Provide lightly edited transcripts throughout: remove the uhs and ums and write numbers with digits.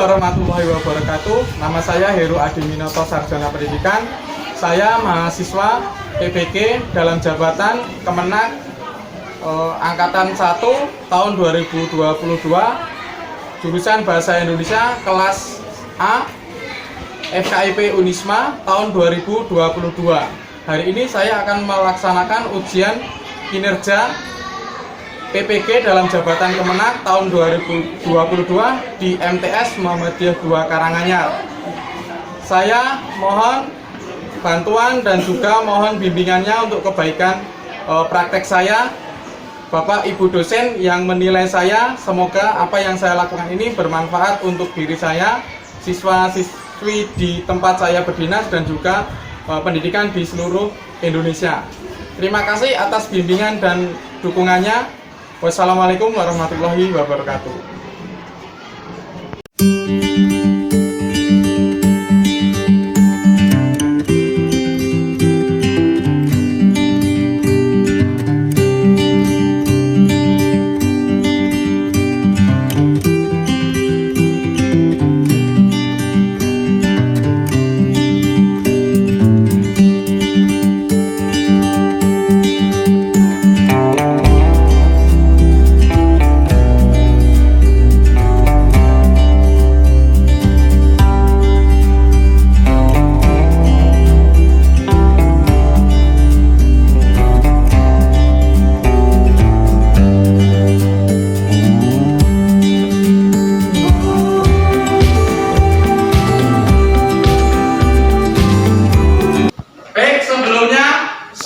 warahmatullahi wabarakatuh. Nama saya Heru Adiminoto, Sarjana Pendidikan. Saya mahasiswa PPG dalam jabatan Kemenak Angkatan 1 tahun 2022, jurusan Bahasa Indonesia kelas A, FKIP Unisma tahun 2022. Hari ini saya akan melaksanakan ujian kinerja PPG dalam jabatan Kemenak tahun 2022 di MTS Muhammadiyah 2 Karanganyar. Saya mohon bantuan dan juga mohon bimbingannya untuk kebaikan praktek saya. Bapak Ibu dosen yang menilai saya, semoga apa yang saya lakukan ini bermanfaat untuk diri saya, siswa-siswi di tempat saya berdinas, dan juga pendidikan di seluruh Indonesia. Terima kasih atas bimbingan dan dukungannya. Wassalamualaikum warahmatullahi wabarakatuh.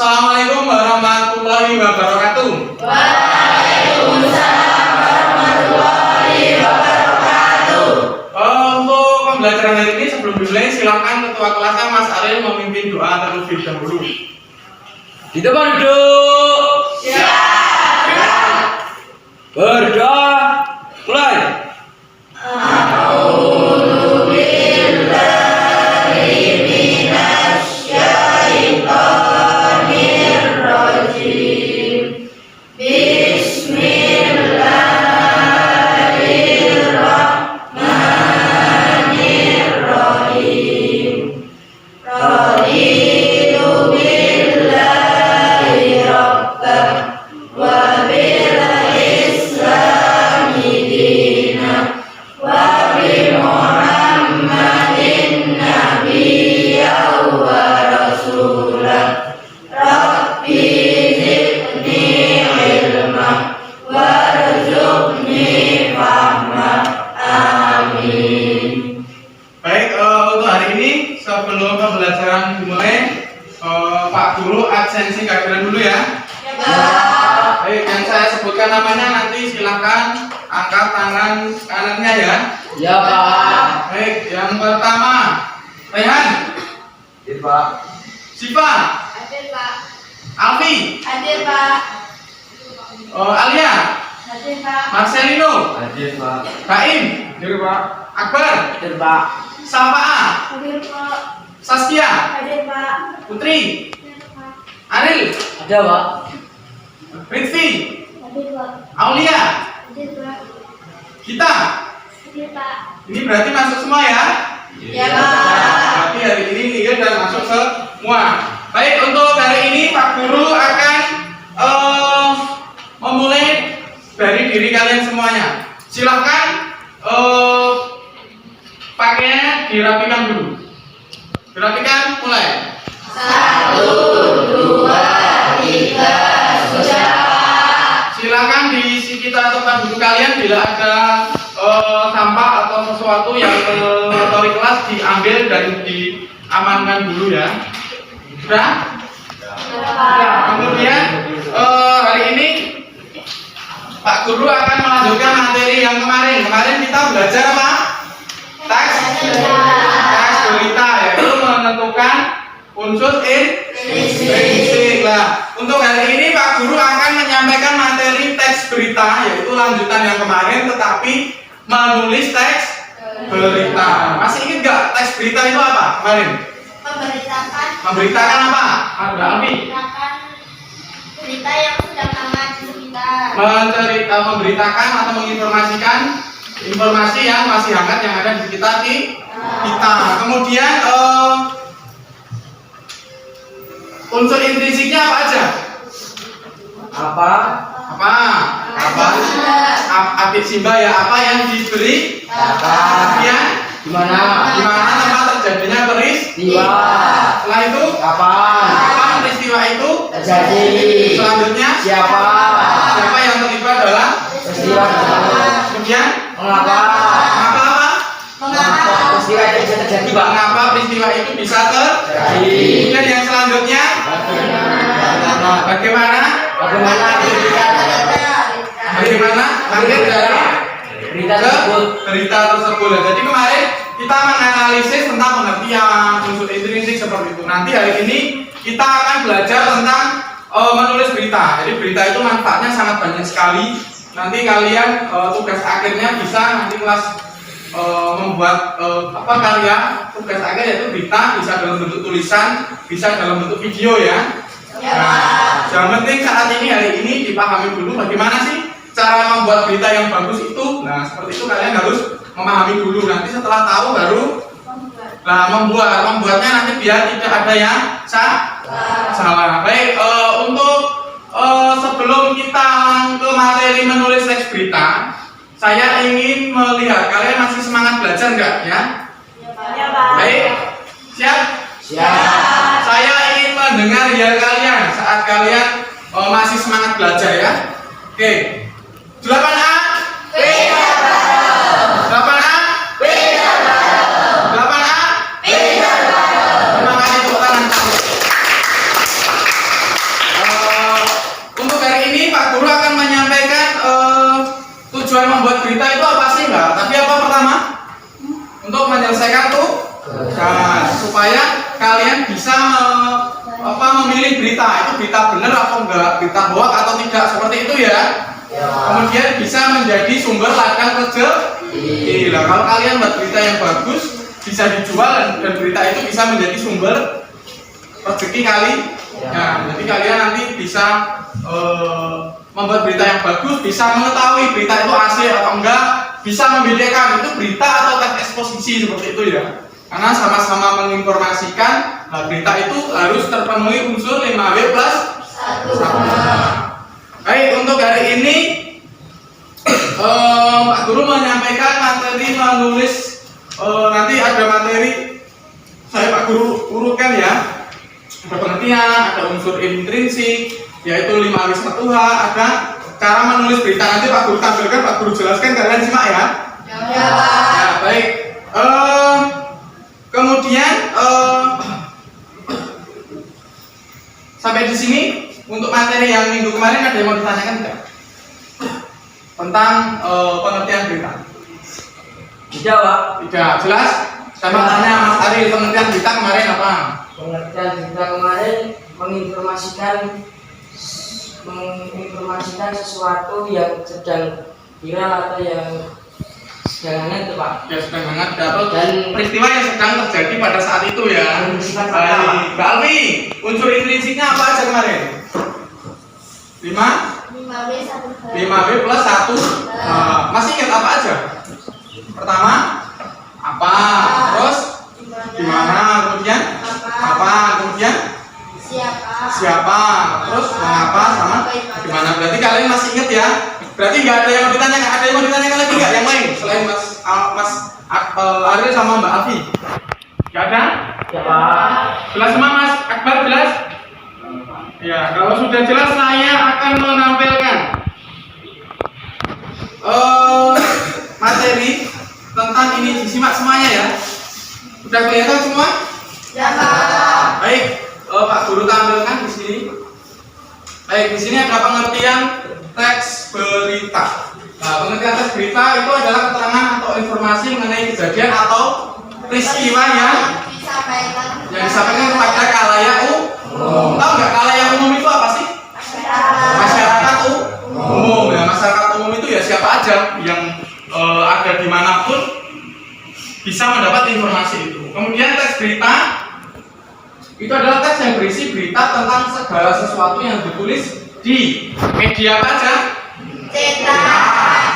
Assalamualaikum warahmatullahi wabarakatuh. Waalaikumsalam warahmatullahi wabarakatuh. Untuk pembelajaran hari ini, sebelum dimulai, silakan ketua kelasnya Mas Ariel memimpin doa terlebih dahulu. Di depan duduk. Siap. Berdoa. Mulai. Sebelum pembelajaran dimulai, Pak Guru absensi kehadiran dulu ya. Ya, Pak. Baik, yang saya sebutkan namanya nanti silahkan angkat tangan kanannya ya. Ya, Pak. Baik, yang pertama Rehan. Hadir, Pak. Siva. Hadir, Pak. Alfi. Hadir, Pak. Alia. Hadir, Pak. Marcelino. Hadir, Pak. Baim. Hadir, Pak. Akbar. Hadir, Pak. Safa. Hadir, Pak. Saskia. Hadir, Pak. Putri. Hadir, Pak. Aril. Ada, Pak. Ritvi. Hadir, Pak. Aulia. Hadir, Pak. Kita. Hadir, Pak. Ini berarti masuk semua ya? Ya, Pak. Berarti hari ini nilai dan masuk semua. Baik, untuk hari ini Pak Guru akan memulai dari diri kalian semuanya. Silahkan pakainya dirapikan dulu. Dirapikan, mulai. 1, 2, 3, sudah. Silakan di sekitar tempat duduk kalian bila ada sampah atau sesuatu yang mengotori kelas diambil dan diamankan dulu ya. Sudah? Sudah. Kemudian hari ini Pak Guru akan melanjutkan materi yang kemarin. Kemarin kita belajar apa? Teks berita, yaitu menentukan unsur intrinsik. Nah, untuk hari ini Pak Guru akan menyampaikan materi teks berita, yaitu lanjutan yang kemarin, tetapi menulis teks berita. Masih ingat nggak teks berita itu apa kemarin? Memberitakan apa? Ada Alfi. Memberitakan berita yang sedang hangat di sekitar. Memberitakan atau menginformasikan informasi yang masih hangat yang ada di sekitar kita. Kemudian unsur intrinsiknya apa aja? Apa? Apik simba ya, apa yang diberi? Kemudian Di mana? di mana tempat terjadinya peristiwa. Tiba. Setelah itu Kapan? kapan peristiwa itu Terjadi. selanjutnya Siapa? siapa yang terlibat dalam Peristiwa tersebut. kemudian Mengapa? mengapa Peristiwa itu bisa terjadi, Pak? mengapa peristiwa itu bisa terjadi. Kemudian yang selanjutnya bagaimana akhir dari berita tersebut? berita tersebut. Nah, jadi kemarin kita menganalisis tentang pengertian unsur intrinsik seperti itu. Nanti hari ini kita akan belajar tentang menulis berita. Jadi berita itu manfaatnya sangat banyak sekali. Nanti kalian tugas akhirnya bisa nanti kelas membuat karya tugas akhir yaitu berita, bisa dalam bentuk tulisan, bisa dalam bentuk video ya. Nah, yang penting saat ini hari ini dipahami dulu bagaimana sih cara membuat berita yang bagus itu. Nah, seperti itu kalian harus memahami dulu. Nanti setelah tahu baru membuatnya nanti biar tidak ada yang salah. Baik, untuk sebelum kita ke materi menulis teks berita, saya ingin melihat kalian masih semangat belajar enggak ya? Baik, siap? Siap. Saya ingin mendengar ya kalian saat kalian masih semangat belajar ya. Oke. 8A. 8A. 8A. Terima kasih tepuk tangan. Untuk hari ini Pak Guru akan menyampaikan tujuan membuat berita itu apa sih enggak? Tapi apa pertama? Untuk menyelesaikan tugas supaya kalian bisa memilih berita itu berita benar atau enggak, berita hoax atau tidak, seperti itu ya. Kemudian bisa menjadi sumber ladang rezeki. Nah, kalau kalian buat berita yang bagus bisa dijual dan berita itu bisa menjadi sumber rezeki kali. Nah, jadi kalian nanti bisa membuat berita yang bagus, bisa mengetahui berita itu asli atau enggak, bisa membedakan itu berita atau teks eksposisi seperti itu ya. Karena sama-sama menginformasikan, berita itu harus terpenuhi unsur 5W plus 1. Baik, untuk hari ini Pak Guru menyampaikan materi menulis. Nanti ada materi saya Pak Guru urutkan ya. Ada pengertian, ada unsur intrinsik, yaitu 5W1H, ada cara menulis berita. Nanti Pak Guru tampilkan, Pak Guru jelaskan, kalian simak ya. Ya, baik. Kemudian sampai di sini untuk materi yang minggu kemarin ada yang mau ditanyakan tidak? Tentang pengertian berita. Tidak, Pak. Tidak, jelas? Saya mau tanya Mas Ari, pengertian berita kemarin apa? Pengertian berita kemarin menginformasikan sesuatu yang sedang viral atau yang sedang hangat itu, Pak. Ya, sedang hangat dan peristiwa yang sedang terjadi pada saat itu ya. Baik. Mbak Alfi, unsur intrinsiknya apa aja kemarin? 5W plus 1. Masih ingat apa aja? Pertama, apa? Terus gimana? Kemudian apa? Kemudian siapa? Terus mengapa sama gimana? Berarti kalian masih ingat ya? Berarti nggak ada yang mau ditanyakan? Ada yang mau ditanyakan lagi nggak? Yang lain selain Mas Ariel sama Mbak Alfi? Nggak ada? Ya, Pak. Jelas semua Mas Akbar, jelas? Ya, kalau sudah jelas saya akan menampilkan materi tentang ini, disimak semuanya ya. Sudah kelihatan semua? Ya, Pak. Baik, Pak Guru tampilkan di sini. Baik, di sini ada pengertian teks berita. Nah, pengertian teks berita itu adalah keterangan atau informasi mengenai kejadian atau peristiwa yang disampaikan kepada khalayak umum. Tahu nggak khalayak umum itu apa sih? Masyarakat umum. Ya, masyarakat umum itu ya siapa aja yang ada dimanapun bisa mendapat informasi itu. Kemudian teks berita itu adalah teks yang berisi berita tentang segala sesuatu yang ditulis di media apa aja? Cetak,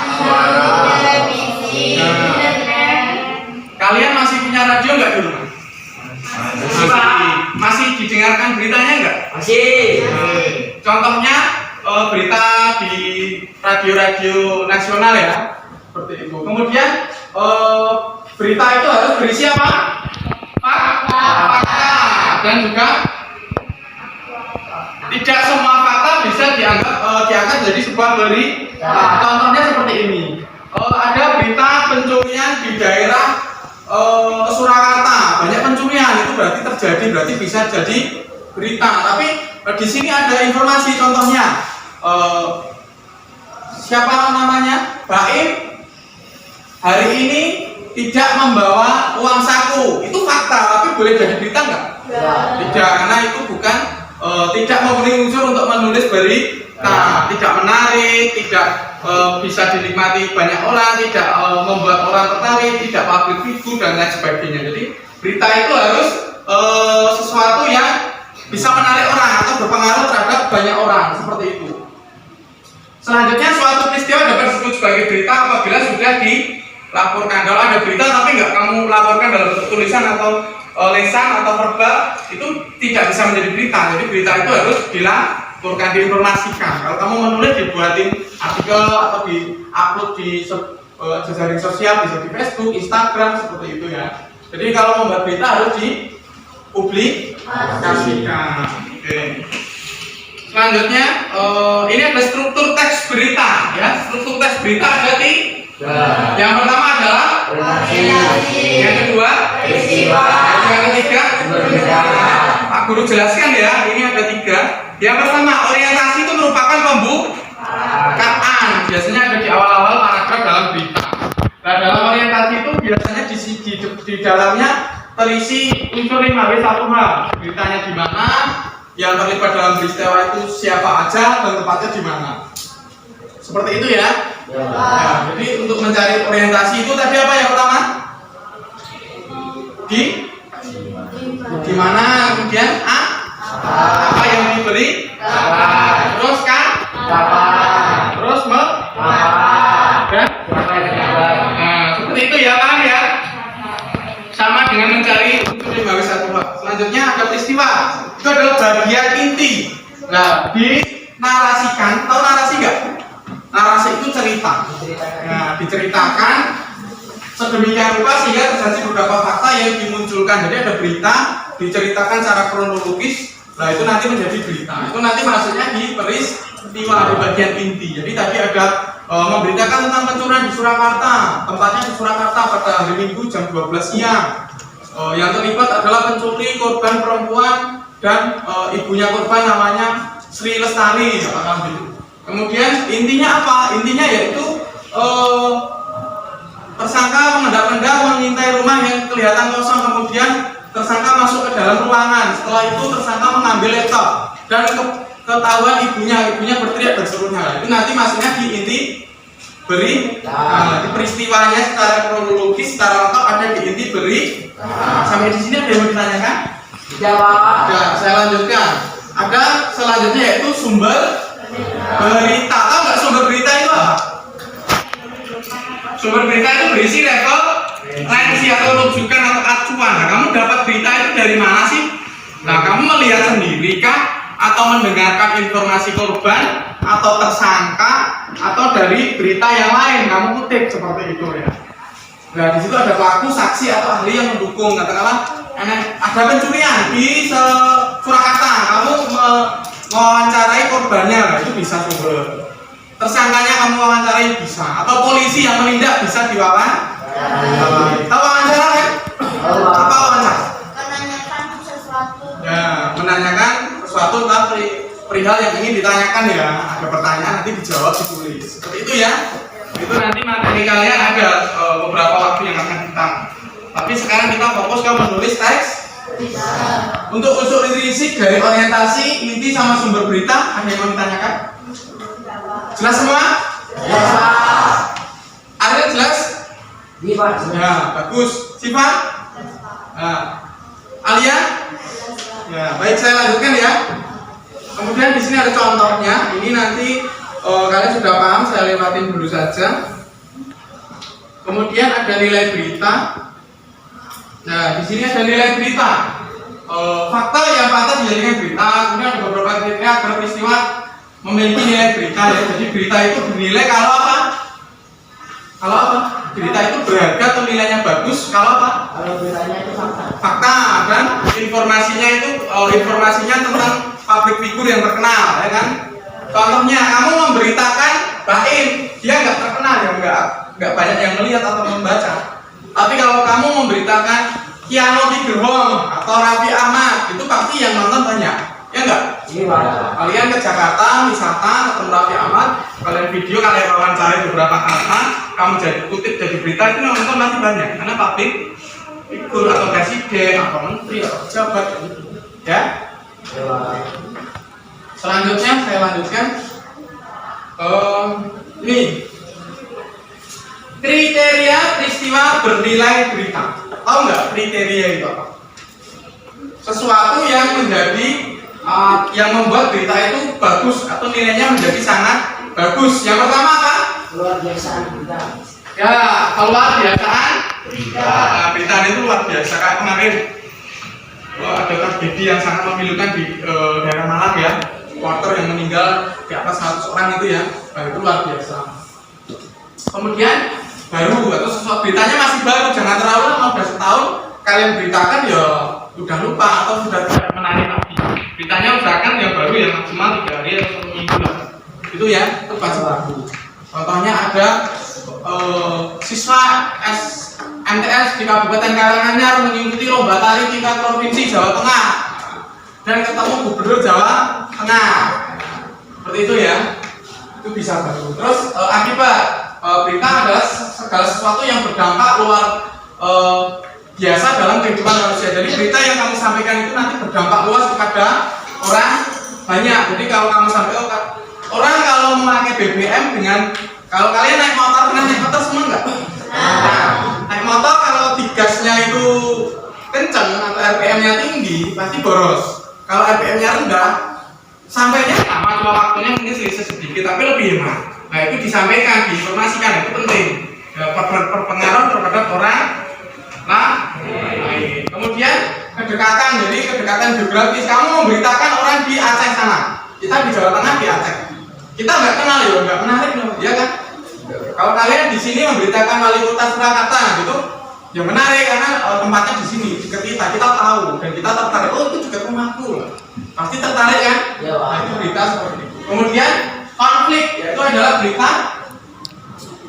televisi, Kalian masih punya radio nggak di rumah? Masih didengarkan beritanya nggak? Masih. Contohnya berita di radio-radio nasional ya, seperti itu. Kemudian berita itu harus berisi apa? Fakta. Dan juga tidak semua fakta bisa diangkat jadi sebuah berita. Contohnya seperti ini. Ada berita pencurian di daerah Surakarta, banyak pencurian, itu berarti bisa jadi berita. Tapi di sini ada informasi, contohnya siapa namanya? Baim hari ini tidak membawa uang saku, itu fakta, tapi boleh jadi berita nggak? Tidak, karena itu bukan tidak memenuhi unsur untuk menulis berita, tidak menarik, tidak bisa dinikmati banyak orang, tidak membuat orang tertarik, tidak public figure dan lain sebagainya. Jadi berita itu harus sesuatu yang bisa menarik orang atau berpengaruh terhadap banyak orang, seperti itu. Selanjutnya, suatu peristiwa dapat disebut sebagai berita apabila sudah dilaporkan. Kalau ada berita tapi nggak kamu laporkan dalam bentuk tulisan atau lisan atau verbal, itu tidak bisa menjadi berita. Jadi berita itu harus dilaporkan, diinformasikan. Kalau kamu menulis, dibuatin artikel atau di-upload di jejaring sosial, bisa di Facebook, Instagram, seperti itu ya. Jadi kalau membuat berita harus dipublikasikan. Oke. Selanjutnya, ini ada struktur teks berita ya. Struktur teks berita ada tiga. Yang pertama adalah yang kedua peristiwa, yang ketiga Pak Guru jelaskan ya. Ini ada tiga. Yang pertama, orientasi itu merupakan pembukaan. Biasanya ada di awal-awal paragraf dalam berita. Nah, dalam orientasi itu biasanya di dalamnya terisi unsur 5W1H. Beritanya di mana, yang terlibat dalam peristiwa itu siapa aja, dan tempatnya di mana. Seperti itu ya. Nah, jadi untuk mencari orientasi itu tadi apa yang pertama? Di mana, kemudian apa yang diberi, terus kan, terus dan seperti itu ya, paham ya? Sama dengan mencari unsur 5W1H. Selanjutnya ada peristiwa. Itu adalah bagian inti. Nah, dinarasikan, tahu narasi nggak? Narasi itu cerita. Nah, diceritakan sedemikian rupa sehingga terjadi beberapa fakta yang dimunculkan. Jadi ada berita diceritakan secara kronologis. Nah, itu nanti menjadi berita. Itu nanti maksudnya di peristiwa, di bagian inti. Jadi tadi ada memberitakan tentang pencurian di Surakarta. Tempatnya di Surakarta pada hari Minggu jam 12 siang. Yang terlibat adalah pencuri, korban perempuan, dan ibunya korban namanya Sri Lestari. Kemudian intinya apa? Intinya yaitu tersangka mengendap-endap mengintai rumah yang kelihatan kosong. Kemudian tersangka masuk ke dalam ruangan. Setelah itu tersangka mengambil laptop dan ketahuan ibunya berteriak dan seterusnya. Itu nanti maksudnya di inti di peristiwanya secara kronologis, secara lengkap ada di inti sampai di sini ada yang mau ditanyakan? Tidak. Saya lanjutkan. Ada selanjutnya yaitu sumber berita. Tahu nggak sumber berita itu apa? Sumber berita itu berisi referensi atau rujukan atau acuan. Nah, kamu dapat berita itu dari mana sih? Nah, kamu melihat sendiri kah? Atau mendengarkan informasi korban atau tersangka atau dari berita yang lain kamu kutip seperti itu ya. Nah, di situ ada pelaku, saksi atau ahli yang mendukung. Katakanlah ada pencurian di Surakarta, kamu mewawancarai korbannya, nah, itu bisa sumber. Tersangkanya kamu wawancarai bisa, atau polisi yang menindak bisa diwawancara. Tahu wawancara kan? Apa wawancara? Menanyakan sesuatu. Ya, menanyakan sesuatu tentang perihal yang ingin ditanyakan ya. Ada pertanyaan nanti dijawab, ditulis. Seperti itu ya. Itu nanti materi kalian ada beberapa waktu yang akan kita. Tapi sekarang kita fokus ke menulis teks. Untuk unsur intrinsik dari orientasi, inti sama sumber berita, ada yang mau ditanyakan? Jelas semua? Ya, Pak. Ada jelas? Iya, Pak. Ya, bagus. Siva? Nah, Alia? Ya, baik, saya lanjutkan ya. Kemudian di sini ada contohnya. Ini nanti kalian sudah paham, saya lewatin dulu saja. Kemudian ada nilai berita. Nah, di sini ada nilai berita. Fakta yang pantas dijadikan berita. Kemudian ada beberapa kriteria agar peristiwa memiliki nilai berita ya. Jadi berita itu bernilai kalau apa? Kalau apa? Berita itu berharga atau nilainya bagus kalau apa? Kalau beritanya itu fakta. Fakta, dan informasinya itu informasinya tentang public figure yang terkenal, ya kan? Contohnya kamu memberitakan Baim, dia nggak terkenal ya, nggak banyak yang melihat atau membaca. Tapi kalau kamu memberitakan Kiano Tigerhong atau Raffi Ahmad, itu pasti yang nonton banyak, ya nggak? Iya. Kalian ke Jakarta wisata ketemu Raffi Ahmad, kalian video, kalian wawancara beberapa kata, kamu jadi kutip jadi berita, itu yang nonton masih banyak karena public figure atau presiden atau menteri atau pejabat gitu, ya. Selanjutnya saya lanjutkan. Ini kriteria peristiwa bernilai berita. Tahu nggak kriteria itu apa? Sesuatu yang menjadi yang membuat berita itu bagus atau nilainya menjadi sangat bagus. Yang pertama apa? Luar biasaan berita. Ya, keluar biasaan berita. Berita itu luar biasa. Kayak kemarin ada tragedi yang sangat memilukan di daerah Malang ya. Supporter yang meninggal di atas 100 orang itu ya, itu luar biasa. Kemudian baru atau sesuatu beritanya masih baru, jangan terlalu lama, udah setahun kalian beritakan ya udah lupa atau sudah tidak menarik lagi. Beritanya usahakan yang baru yang maksimal 3 hari atau 1 minggu lah. Itu ya, itu pasti baru. Contohnya ada siswa MTS di Kabupaten Karanganyar mengikuti lomba tari tingkat provinsi Jawa Tengah dan ketemu Gubernur Jawa Tengah, seperti itu ya, itu bisa baru. Terus akibat berita adalah segala sesuatu yang berdampak luar biasa dalam kehidupan manusia. Jadi berita yang kamu sampaikan itu nanti berdampak luas kepada orang banyak. Jadi kalau kamu sampaikan orang kalau memakai BBM dengan, kalau kalian naik motor, pernah naik motor semua enggak? Nah, naik motor kalau digasnya itu kencang atau RPM-nya tinggi pasti boros. Kalau RPM-nya rendah, sampainya sama, cuma waktunya mungkin sedikit, tapi lebih hemat. Nah itu disampaikan, diinformasikan, itu penting. Berpengaruh terhadap orang lain. Kemudian kedekatan, jadi kedekatan geografis. Kamu memberitakan orang di Aceh sana, kita di Jawa Tengah di Aceh. Kita nggak kenal ya, nggak menarik loh, ya kan? Kalau kalian di sini memberitakan wali kota Surakarta, gitu, ya menarik karena tempatnya di sini dekat kita tahu dan kita tertarik. Oh itu juga rumahku, pasti tertarik kan? Ya, nah, itu berita seperti itu. Kemudian konflik, yaitu adalah berita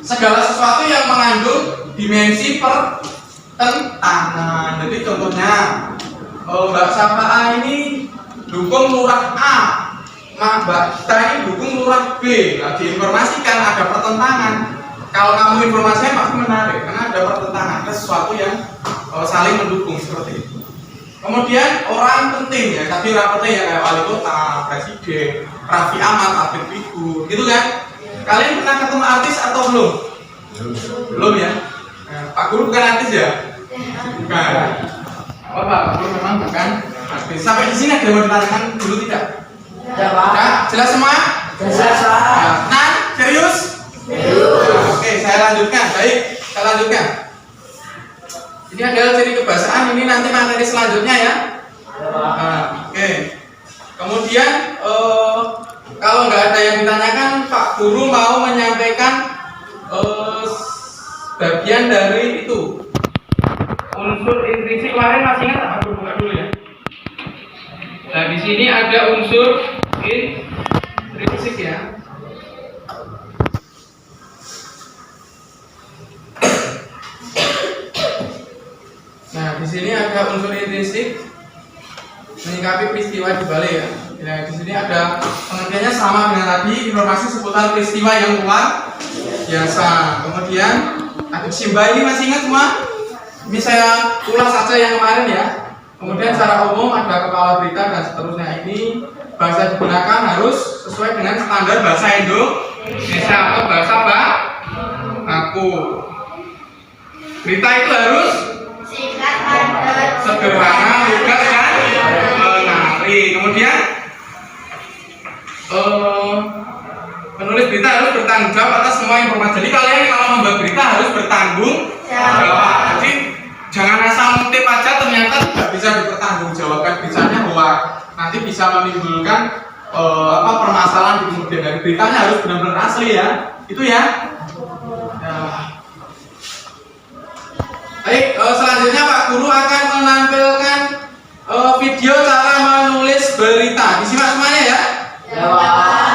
segala sesuatu yang mengandung dimensi pertentangan. Jadi contohnya Mbak Safa A ini dukung lurah A, Mbak Gita ini dukung lurah B. Nah, diinformasikan ada pertentangan. Kalau kamu informasinya pasti menarik karena ada pertentangan, ada sesuatu yang saling mendukung seperti itu. Kemudian orang penting ya, tadi orang penting ya kayak wali kota, presiden, Raffi Ahmad, public figure, gitu kan? Kalian pernah ketemu artis atau belum? Belum ya? Pak Guru bukan artis ya? Bukan. Oh Pak Guru memang bukan artis. Sampai di sini ada yang mau ditanyakan dulu tidak? Ya, Pak. Ya, jelas semua? Jelas, Pak. Nah, serius? Oke, saya lanjutkan. Baik, saya lanjutkan. Ini adalah ciri kebahasaan. Ini nanti materi selanjutnya ya. Oke. Kemudian kalau nggak ada yang ditanyakan, Pak Guru mau menyampaikan bagian dari itu unsur intrinsik. Kemarin masih ingat Pak Guru buka dulu ya. Nah di sini ada unsur intrinsik ya. Nah, di sini ada unsur intrinsik menyikapi peristiwa di balik ya. Nah, di sini ada pengertiannya sama dengan tadi, informasi seputar peristiwa yang luar biasa. Kemudian ada Simba, ini masih ingat semua? Ini saya ulas saja yang kemarin ya. Kemudian secara umum ada kepala berita dan seterusnya. Ini bahasa digunakan harus sesuai dengan standar bahasa Indonesia atau bahasa baku. Berita itu harus Singkat, padat, sederhana, lugas dan menarik. Kemudian penulis berita harus bertanggung jawab atas semua informasi. Jadi kalian kalau membuat berita harus bertanggung jawab. Jadi jangan asal ngutip nanti bisa menimbulkan permasalahan di kemudian hari. Beritanya harus benar-benar asli ya, itu ya. Baik, selanjutnya Pak Guru akan menampilkan video cara menulis berita. Disimak semuanya ya. Ya, Pak.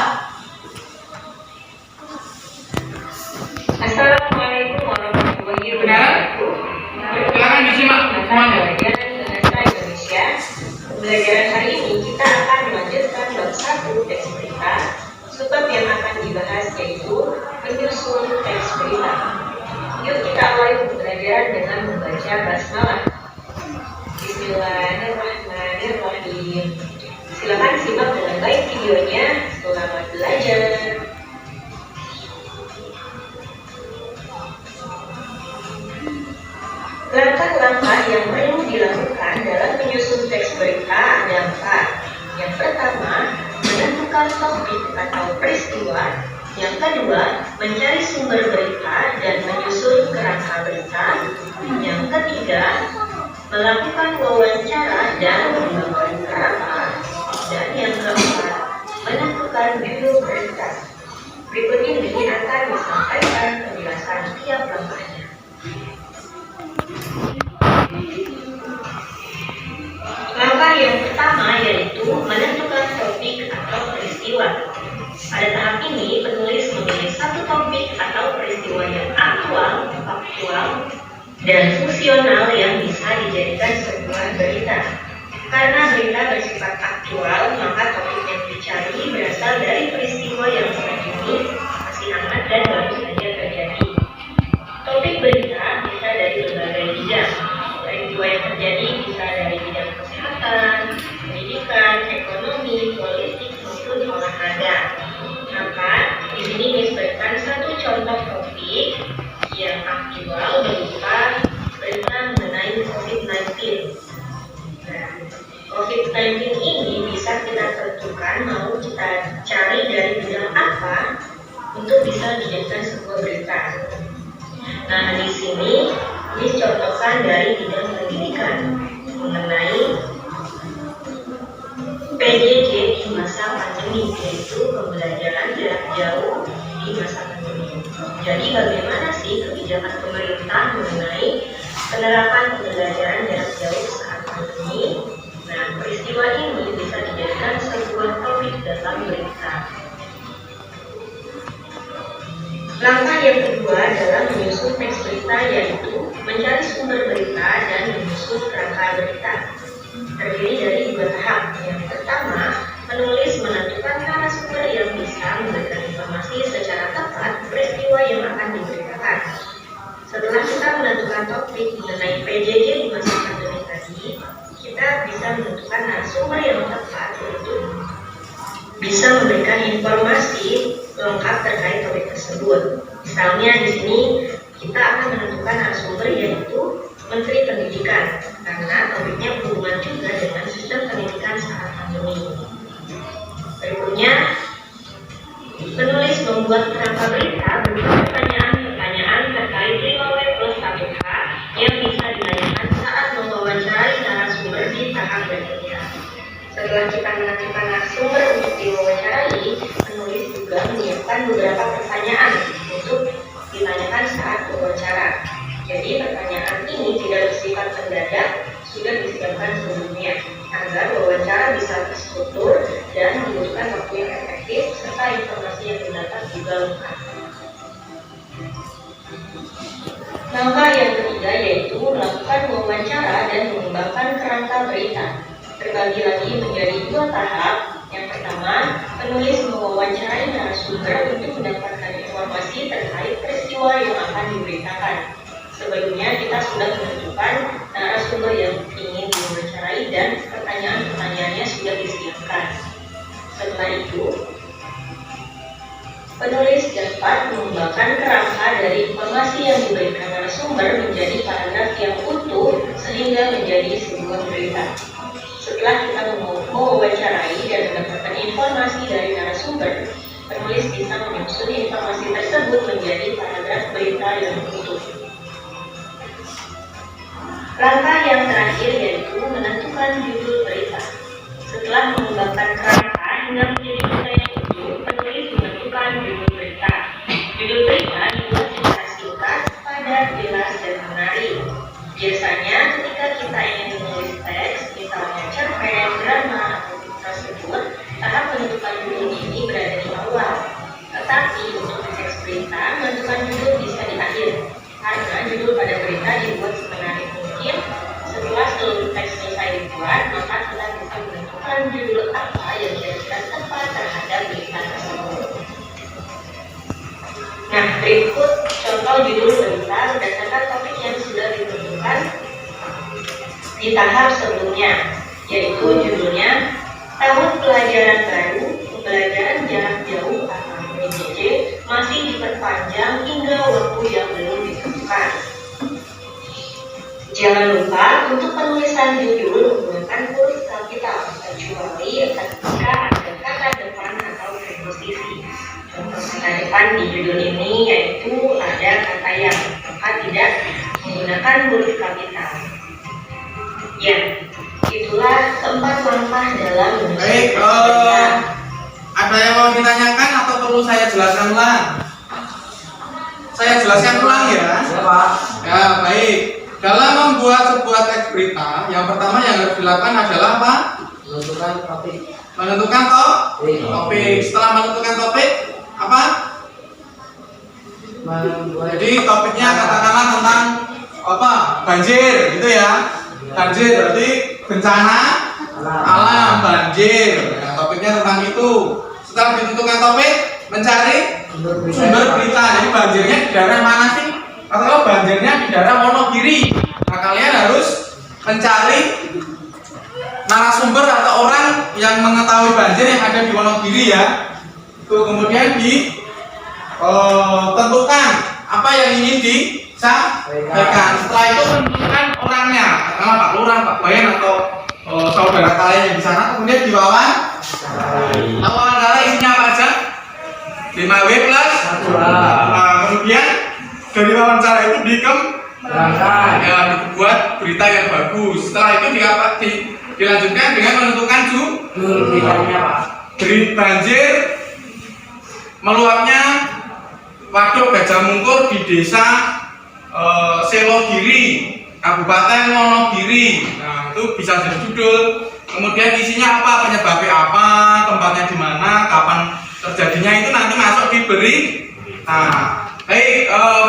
Assalamualaikum warahmatullahi wabarakatuh. Silakan disimak semuanya. Pelajaran Bahasa Indonesia. Pembelajaran hari ini kita akan melanjutkan bab 1 teks berita. Subbab yang akan dibahas yaitu menyusun teks berita. Yuk kita awali pembelajaran dengan membaca basmalah. Bismillahirrahmanirrahim. Silakan simak dengan baik videonya. Selamat belajar. Langkah-langkah yang perlu dilakukan dalam menyusun teks berita ada 4. Yang pertama, menentukan topik atau peristiwa. Yang kedua, mencari sumber berita dan menyusun kerangka berita. Yang ketiga, melakukan wawancara dan mengembangkan kerangka. Dan yang keempat, menentukan judul berita. Berikut ini akan disampaikan penjelasan tiap langkahnya. Langkah yang pertama yaitu menentukan topik atau peristiwa. Pada tahap ini, penulis memilih satu topik atau peristiwa yang aktual, faktual, dan fungsional yang bisa dijadikan sebuah berita. Karena berita bersifat aktual, maka topik yang dicari berasal dari peristiwa yang saat ini masih hangat dan baru saja terjadi. Topik berita bisa dari berbagai bidang. Peristiwa yang terjadi bisa dari bidang kesehatan, pendidikan, ekonomi, politik, maupun olahraga. Maka di sini disebutkan satu contoh topik yang aktual berupa berita mengenai COVID-19. Nah, COVID-19 ini bisa kita tentukan mau kita cari dari bidang apa untuk bisa dijadikan sebuah berita. Nah, di sini dicontohkan dari bidang pendidikan mengenai PJJ di masa pandemi, yaitu pembelajaran jarak jauh di masa pandemi. Jadi bagaimana sih kebijakan pemerintah mengenai penerapan pembelajaran jarak jauh saat pandemi? Nah, peristiwa ini bisa dijadikan sebuah topik dalam berita. Langkah yang kedua dalam menyusun teks berita yaitu mencari sumber berita dan menyusun kerangka berita. Terdiri dari 2 tahap. Yang pertama, penulis menentukan narasumber yang bisa memberikan informasi secara tepat peristiwa yang akan diberitakan. Setelah kita menentukan topik mengenai PJJ di masa pandemi tadi, kita bisa menentukan narasumber yang tepat untuk bisa memberikan informasi lengkap terkait topik tersebut. Misalnya di sini kita akan menentukan narasumber yaitu Menteri Pendidikan, karena topiknya berhubungan juga dengan sistem pendidikan saat pandemi. Berikutnya, penulis membuat kerangka berita berupa pertanyaan-pertanyaan terkait 5W+1H yang bisa ditanyakan saat mewawancarai narasumber di tahap berikutnya. Setelah kita menentukan narasumber untuk diwawancarai, penulis juga menyiapkan beberapa pertanyaan untuk ditanyakan saat wawancara. Jadi pertanyaan ini tidak bersifat mendadak, sudah disiapkan sebelumnya agar wawancara bisa terstruktur dan membutuhkan waktu yang efektif serta informasi yang didapat juga lengkap. Langkah yang ketiga yaitu melakukan wawancara dan mengembangkan kerangka berita. Terbagi lagi menjadi 2 tahap. Yang pertama, penulis mewawancarai narasumber untuk mendapatkan informasi terkait peristiwa yang akan diberitakan. Sebelumnya kita sudah menentukan narasumber yang ingin diwawancarai dan pertanyaan-pertanyaannya sudah disiapkan. Setelah itu, penulis dapat mengembangkan kerangka dari informasi yang diberikan narasumber menjadi paragraf yang utuh sehingga menjadi sebuah berita. Setelah kita mewawancarai dan mendapatkan informasi dari narasumber, penulis bisa menyusun informasi tersebut menjadi paragraf berita yang utuh. Langkah yang terakhir yaitu menentukan judul berita. menemukan judul apa yang kira-kira tepat terhadap berita tersebut. Nah, berikut contoh judul berita berdasarkan topik yang sudah ditentukan di tahap sebelumnya, yaitu judulnya Tahun Pelajaran Baru, Pembelajaran Jarak Jauh atau PJJ masih diperpanjang hingga waktu yang belum ditentukan. Jangan lupa untuk penulisan judul menggunakan huruf kapital, kecuali ketika ada kata depan atau preposisi. Contoh kata depan di judul ini yaitu ada kata yang, maka tidak menggunakan huruf kapital. Ya, itulah 4 langkah dalam menyusun Baik, berita. ada yang mau ditanyakan atau perlu saya jelaskan ulang? Saya jelaskan ulang ya. Ya Pak. Ya, baik. Dalam membuat sebuah teks berita, yang pertama yang harus dilakukan adalah apa? Menentukan topik. Menentukan topik. Setelah menentukan topik, apa? Jadi topiknya katakanlah tentang apa? Banjir, gitu ya. Banjir berarti bencana alam, banjir. Nah, topiknya tentang itu. Setelah ditentukan topik, mencari sumber berita. Jadi banjirnya di daerah mana sih? Atau banjirnya di daerah Wonogiri. Nah, kalian harus mencari narasumber atau orang yang mengetahui banjir yang ada di Wonogiri ya. Itu kemudian tentukan apa yang ingin disampaikan. Setelah itu menentukan orangnya, katakanlah Pak Lurah, Pak Bayan atau saudara kalian yang di sana. Kemudian wawancara isinya apa aja? 5W plus 1A. Nah, kemudian dari wawancara itu dibuat berita yang bagus. Setelah itu dilanjutkan dengan menentukan Beritanya Pak. banjir meluapnya Waduk Gajah Mungkur di desa Selogiri, Kabupaten Wonogiri. Nah, itu bisa jadi judul. Kemudian isinya apa, penyebabnya apa, tempatnya di mana, kapan terjadinya, itu nanti masuk di berita. Baik,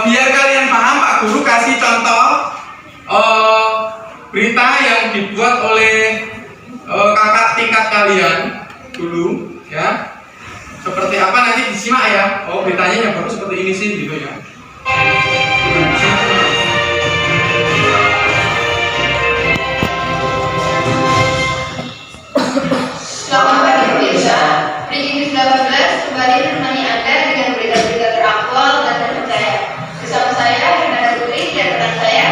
biar kalian paham, Pak Guru kasih contoh berita yang dibuat oleh kakak tingkat kalian dulu, ya. Seperti apa nanti disimak ya. Oh, beritanya yang baru seperti ini sih, gitu ya. Selamat pagi pemirsa. Breaking News 18 kembali menemani Anda dengan berita-berita teraktual dan terpercaya. Bersama saya Renata Putri dan rekan saya.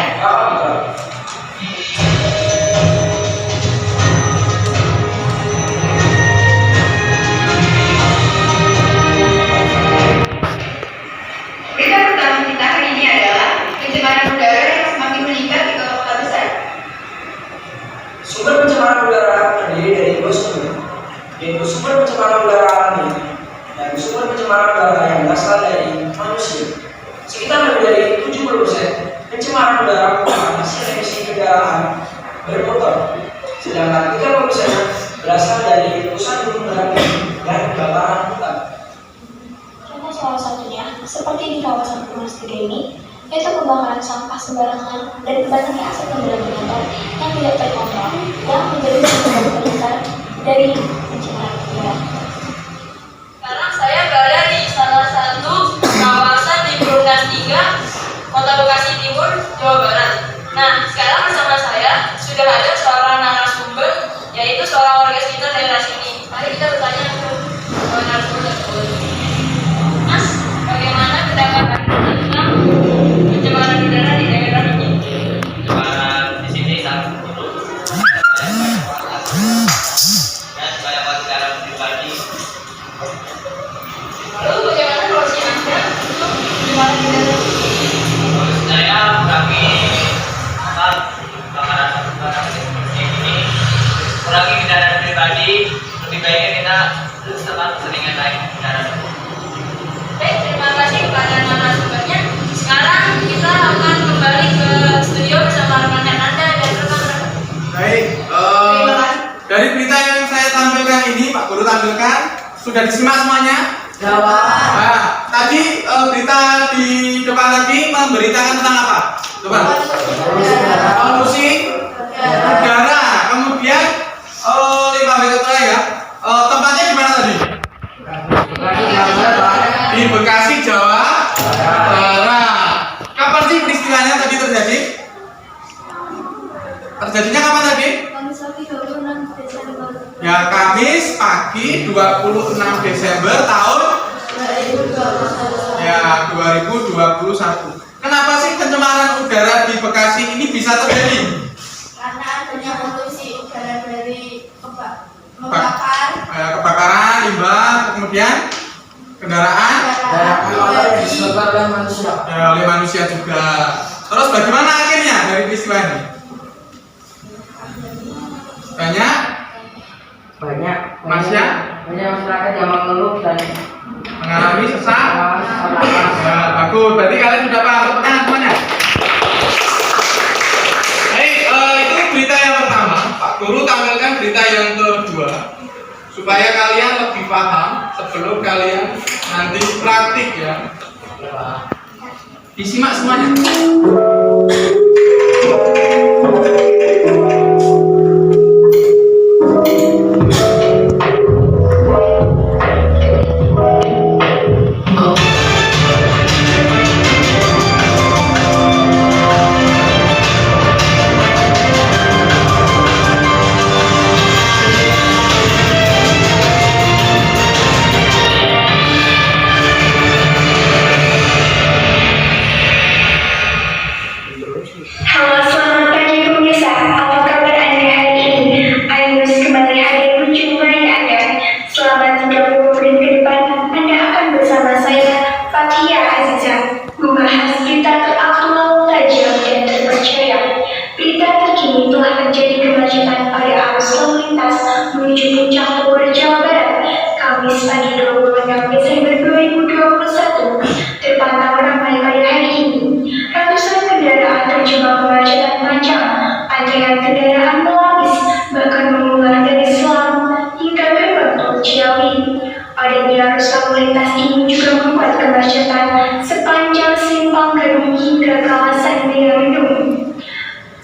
Berita pertama kita hari ini adalah pencemaran udara yang semakin meningkat di kota-kota besar. Sumber pencemaran udara terdiri dari 2 sumber, yaitu sumber pencemaran udara alami dan sumber pencemaran udara yang berasal dari manusia. Sekitar lebih dari 70% pencemaran udara merupakan hasil emisi kendaraan bermotor, sedangkan 30% berasal dari letusan gunung berapi dan kebakaran hutan. Contoh salah satunya, seperti di kawasan Pumas 3 ini, yaitu pembakaran sampah sembarangan dan banyaknya asap kendaraan bermotor yang tidak terkontrol yang menjadi penyebab terbesar dari pencemaran udara. Sekarang saya berada di salah satu kawasan di Perumnas 3, Kota Bekasi Timur, Jawa Barat. Nah, sekarang bersama saya sudah ada seorang narasumber, yaitu seorang warga sekitar daerah sini. Mari kita bertanya ke narasumber tersebut. Mas, bagaimana pendapat Anda tentang pencemaran udara di daerah ini? Pencemaran di sini sangat buruk. Dan banyak warga pribadi. Lalu bagaimana solusi Anda untuk pencemaran udara? Menurut saya kurangi bakaran seperti ini, kurangi kendaraan pribadi. Lebih baiknya kita tetap seringan naik kendaraan. Baik, terima kasih kepada narasumbernya. Sekarang kita akan kembali ke studio bersama rekan Anda dan rekan-rekan. Baik, dari berita yang saya tampilkan ini, Pak Guru tampilkan, sudah disimak semuanya? Nah, tadi berita di depan tadi memberitakan tentang apa? Coba. Polusi udara. Kemudian 5 berita di Bekasi, Jawa Barat. Kapan sih peristiwanya tadi terjadi? Terjadinya kapan tadi? Kamis pagi 26 Desember Ya, Kamis pagi 26 Desember tahun 2021. ya 2021. Kenapa sih pencemaran udara di Bekasi ini bisa terjadi? Karena adanya polusi udara dari membakar Kebakaran, limbah, kemudian kendaraan motor yang disebabkan oleh manusia. oleh manusia juga. Terus bagaimana akhirnya dari peristiwa ini? Banyak Banyak masyarakat yang mengeluh dan mengalami sesak. Ya, bagus. Berarti kalian sudah paham. Tepuk tangan semuanya. Itu berita yang pertama. Pak Guru tampilkan berita yang kedua supaya kalian lebih paham sebelum kalian nanti praktik ya. Disimak semuanya. Halo, selamat pagi pemirsa. Apa kabar Anda hari ini? Ainus kembali hadir menjumpai Anda. Selama 30 menit ke depan, Anda akan bersama saya, Fathia Aziza, membahas berita teraktual, tajam, dan terpercaya. Berita terkini telah terjadi kemacetan pada arus lalu lintas menuju Puncak Bogor, Jawa Barat, Kamis pagi 26 Desember 2021. Terpantau ramai pada hari ini. Ratusan kendaraan terjebak kemacetan panjang, antrean kendaraan melapis, bahkan mengular dari Selang hingga gerbang tol Ciawi. Adanya arus lalu lintas ini juga membuat kemacetan sepanjang Simpang Gadung hingga kawasan Megamendung.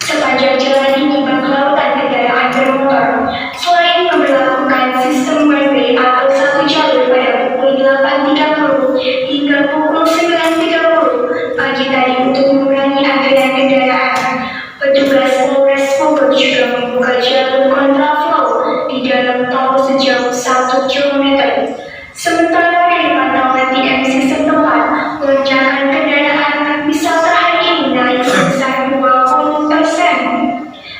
Sepanjang jalan ini berkelautan kendaraan bermotor. Selain memberlakukan sistem one way atau satu jalur pada pukul 8.30 hingga pukul 9.30 pagi tadi untuk mengurangi antrian kendaraan, petugas Polres Bogor juga membuka jalur kontraflow di dalam tol sejauh 1 km. Sementara dari pantauan TMC setempat, lonjakan kendaraan wisata hari ini naik sebesar 20%.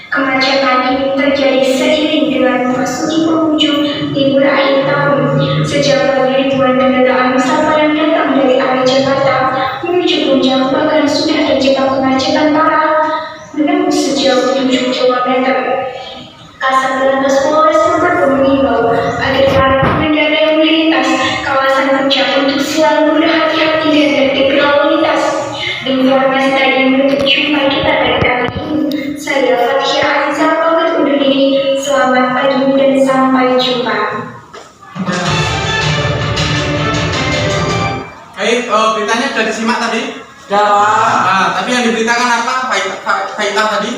Kemacetan ini terjadi seiring dengan memasuki penghujung libur akhir tahun. Sejak pagi ribuan kendaraan wisata yang datang dari arah Jakarta menuju Puncak bahkan sudah terjebak kemacetan parah menembus sejauh 7 km. Kasatlantas Polres Bogor mengimbau agar para pengendara yang melintas kawasan Puncak untuk selalu berhati-hati dan tertib lalu lintas. Informasi tadi menutup jumpa kita pada kali ini. Saya Fathia Aziza pamit undur diri. Selamat pagi dan sampai jumpa. Beritanya sudah disimak tadi? Jawab. Nah, tapi yang diberitakan apa? Faidah tadi?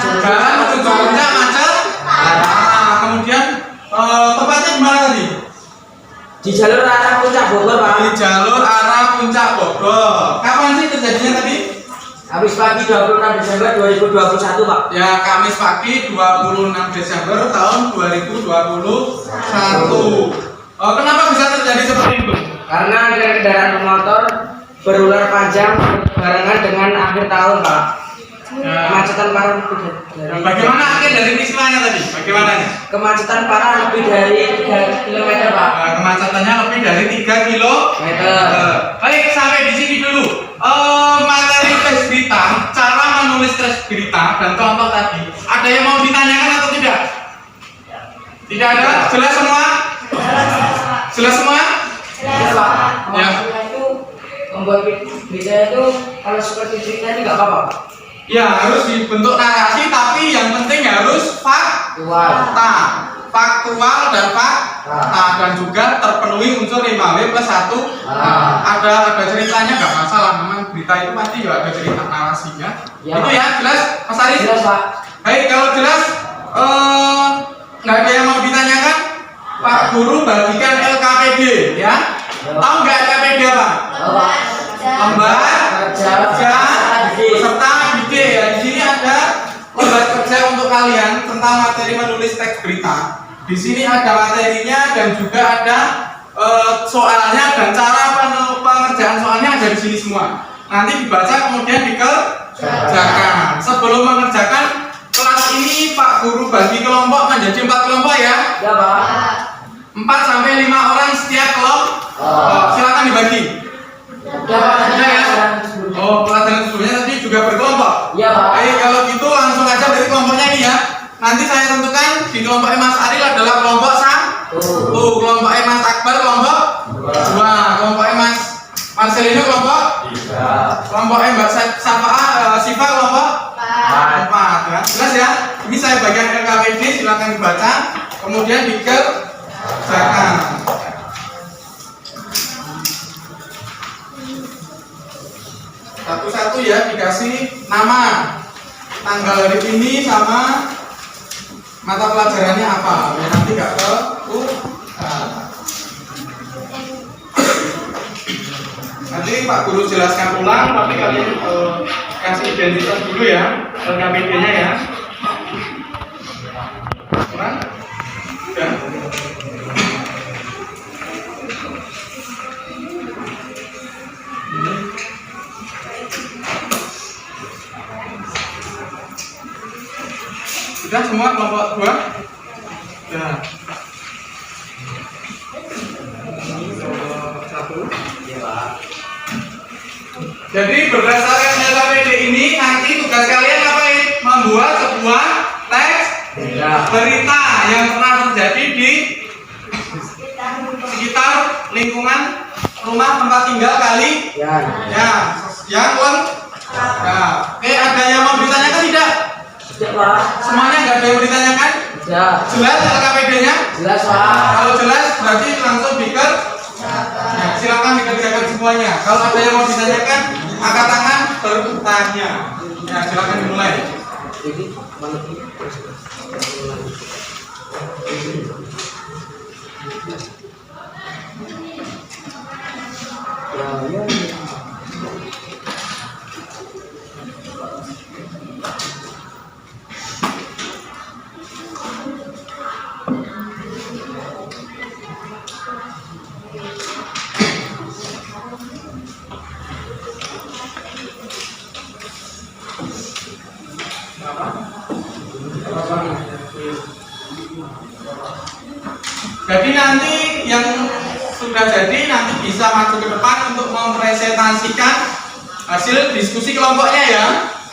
Jalan menuju Puncak macet. Nah, kemudian tempatnya di mana tadi? Di jalur arah Puncak Bogor, Pak. Di jalur arah Puncak Bogor. Kapan sih terjadinya tadi? Kamis pagi 26 Desember 2021, Pak. Ya, Kamis pagi 26 Desember tahun 2021. Kenapa bisa terjadi seperti itu? Karena antrian kendaraan bermotor berular panjang barengan dengan akhir tahun, Pak. Ya. Kemacetan parah lebih Bagaimana akhir dari peristiwanya tadi? Bagaimana? Kemacetan parah lebih dari 3 km, Pak. Kemacetannya lebih dari 3 kilometer. Baik, sampai di sini dulu. Materi tes berita, cara menulis tes berita dan contoh tadi. Ada yang mau ditanyakan atau tidak? Tidak ada? Jelas semua? Jelas semua? Jelas, Pak. Ya. Itu membuat berita itu kalau seperti cerita ini nggak apa-apa, Pak. Ya, harus dibentuk narasi, tapi yang penting harus fakta, faktual dan fakta, dan juga terpenuhi unsur 5W plus 1. Ada ceritanya nggak masalah, memang berita itu pasti juga ada cerita narasinya. Ya, Itu Pak. ya, jelas, Mas Aris? Jelas, Pak. Baik, kalau jelas, nggak ada yang mau ditanyakan, Pak Guru bagikan LKPD, ya. materi menulis teks berita. Di sini ada materinya dan juga ada soalnya dan cara pengerjaan soalnya ada di sini semua. Nanti dibaca kemudian dikerjakan. Sebelum mengerjakan kelas ini Pak Guru bagi kelompok menjadi 4 kelompok ya. Ya Pak. 4 sampai 5 orang setiap kelompok. Silakan dibagi. Ya Pak. Sudah ya? Oh, pelajaran sebelumnya tadi juga berkelompok. Ya Pak. Baik, kalau gitu langsung aja dari kelompoknya ini ya. Nanti saya tentukan di kelompoknya Mas Aril adalah kelompok 1, kelompoknya Mas Akbar kelompok 2, kelompoknya Mas Marcelino kelompok 3, kelompoknya Mbak Siva kelompok 4 ya. Jelas ya? Ini saya bagian LKPD, silakan dibaca, kemudian dikerjakan. Satu-satu ya, dikasih nama, tanggal hari ini sama mata pelajarannya apa, biar nanti gak nanti Pak Guru jelaskan ulang, tapi kalian kasih identitas dulu ya, LKPD-nya ya. Kurang? Sudah? Sudah semua kelompok 2? Sudah. Jadi berdasarkan LKPD ini nanti tugas kalian ngapain? Membuat sebuah teks berita yang pernah terjadi di sekitar lingkungan rumah tempat tinggal kalian. Ya, yang lengkap. Oke, ada yang mau ditanyakan tidak? Tidak Pak. Semuanya nggak ada yang mau ditanyakan? Ya. Jelas LKPD-nya? Jelas Pak. Kalau jelas berarti langsung nah, silakan dikerjakan semuanya. Kalau ada yang mau ditanyakan, angkat tangan bertanya. Ya, silakan dimulai. Ini mana sih? Ya. Jadi nanti yang sudah jadi nanti bisa maju ke depan untuk mempresentasikan hasil diskusi kelompoknya ya.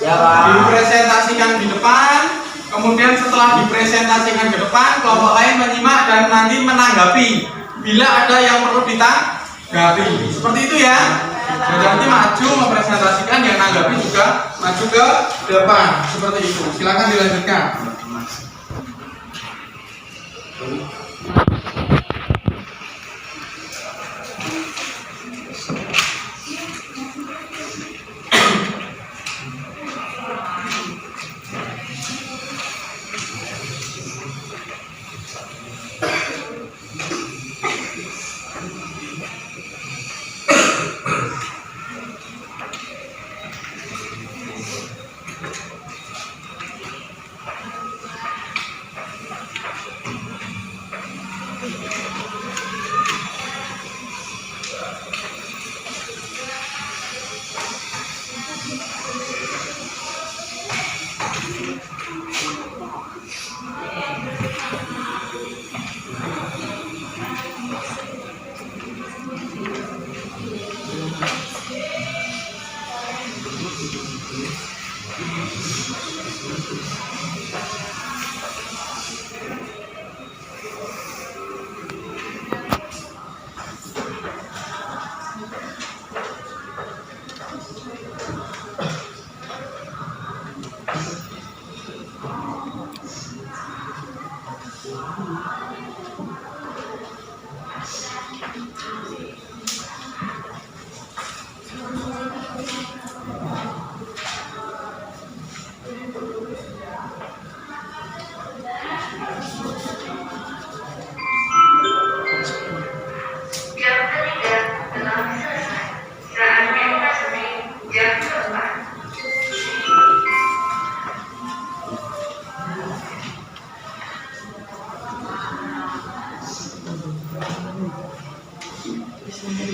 Ya Pak. Dipresentasikan di depan, kemudian setelah dipresentasikan ke depan, kelompok lain menyimak dan nanti menanggapi bila ada yang perlu ditanggapi. Seperti itu ya. Jadi nanti maju mempresentasikan, yang menanggapi juga maju ke depan. Seperti itu. Silakan dilanjutkan. Jadi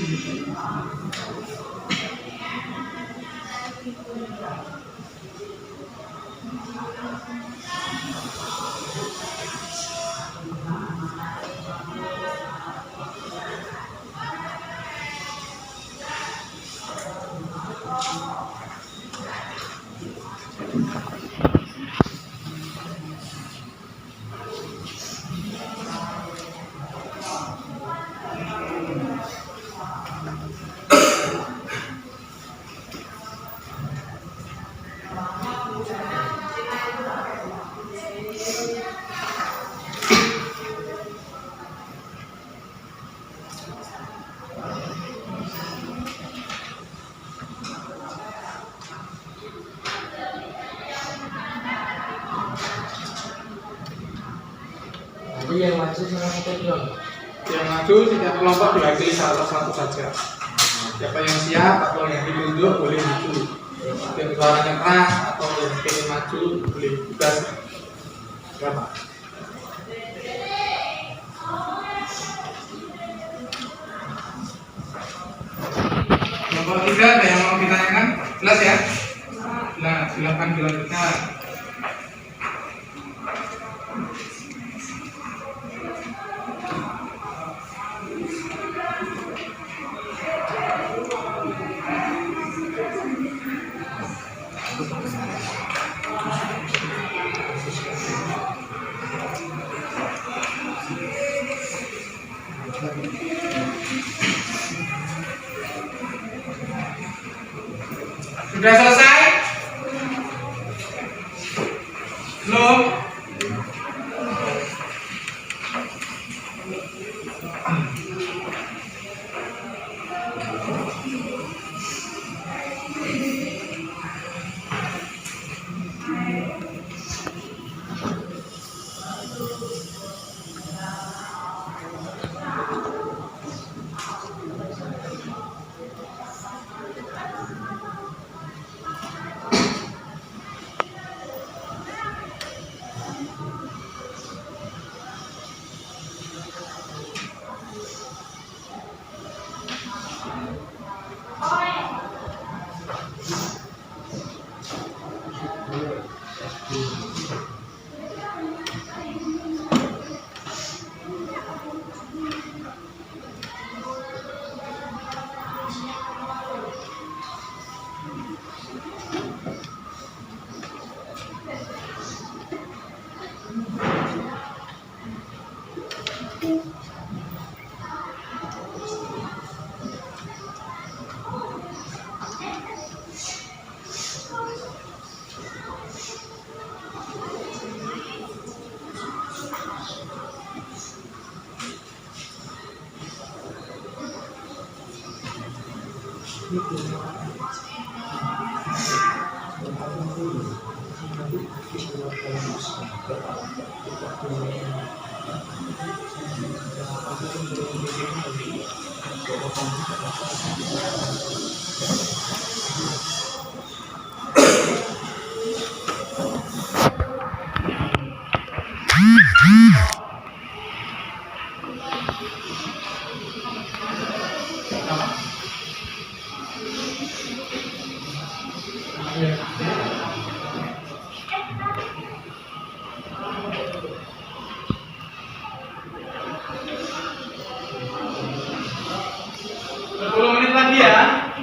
yang maju sama kita belum. Yang maju setiap kelompok diwakili salah satu saja. Siapa yang siap atau yang ditunjuk boleh maju. Yang suaranya keras atau yang ingin maju boleh tugas. Berapa? Kelompok 3 ada yang mau ditanyakan? Jelas ya? Nah, silakan dilanjutkan. Sudah selesai? Belum?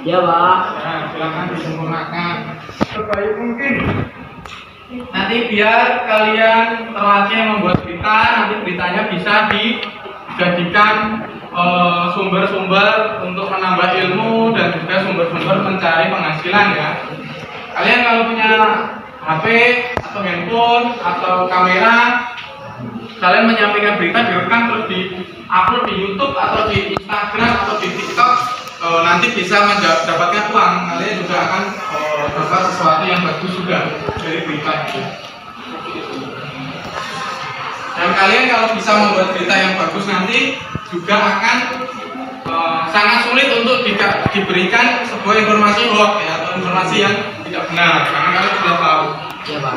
Ya, Pak. Nah, silakan disempurnakan sebaik mungkin. Nanti biar kalian terlatih membuat berita, nanti beritanya bisa dijadikan sumber-sumber untuk menambah ilmu dan juga sumber-sumber mencari penghasilan ya. Kalian kalau punya HP atau handphone atau kamera, kalian menyampaikan berita direkam terus di-upload di YouTube atau di Instagram atau di TikTok, nanti bisa mendapatkan uang. Kalian juga akan dapat sesuatu yang bagus juga dari berita itu. Dan kalian kalau bisa membuat berita yang bagus nanti juga akan sangat sulit untuk diberikan sebuah informasi hoax ya, atau informasi yang tidak benar, karena kalian sudah tahu. Ya, Pak.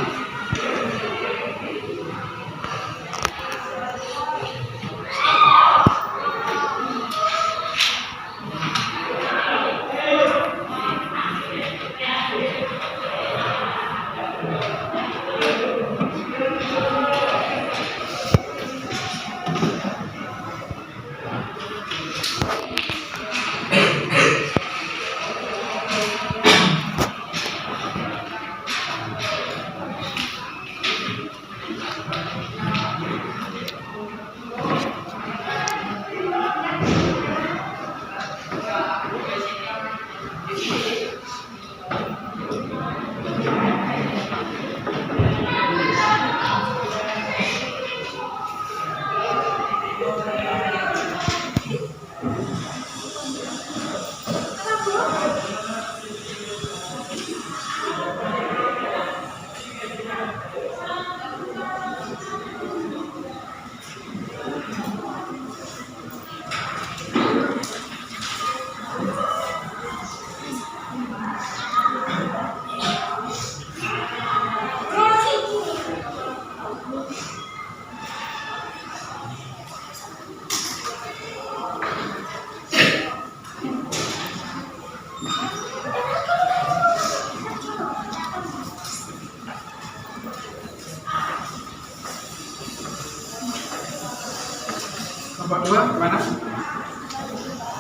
Kelompok 2 mana?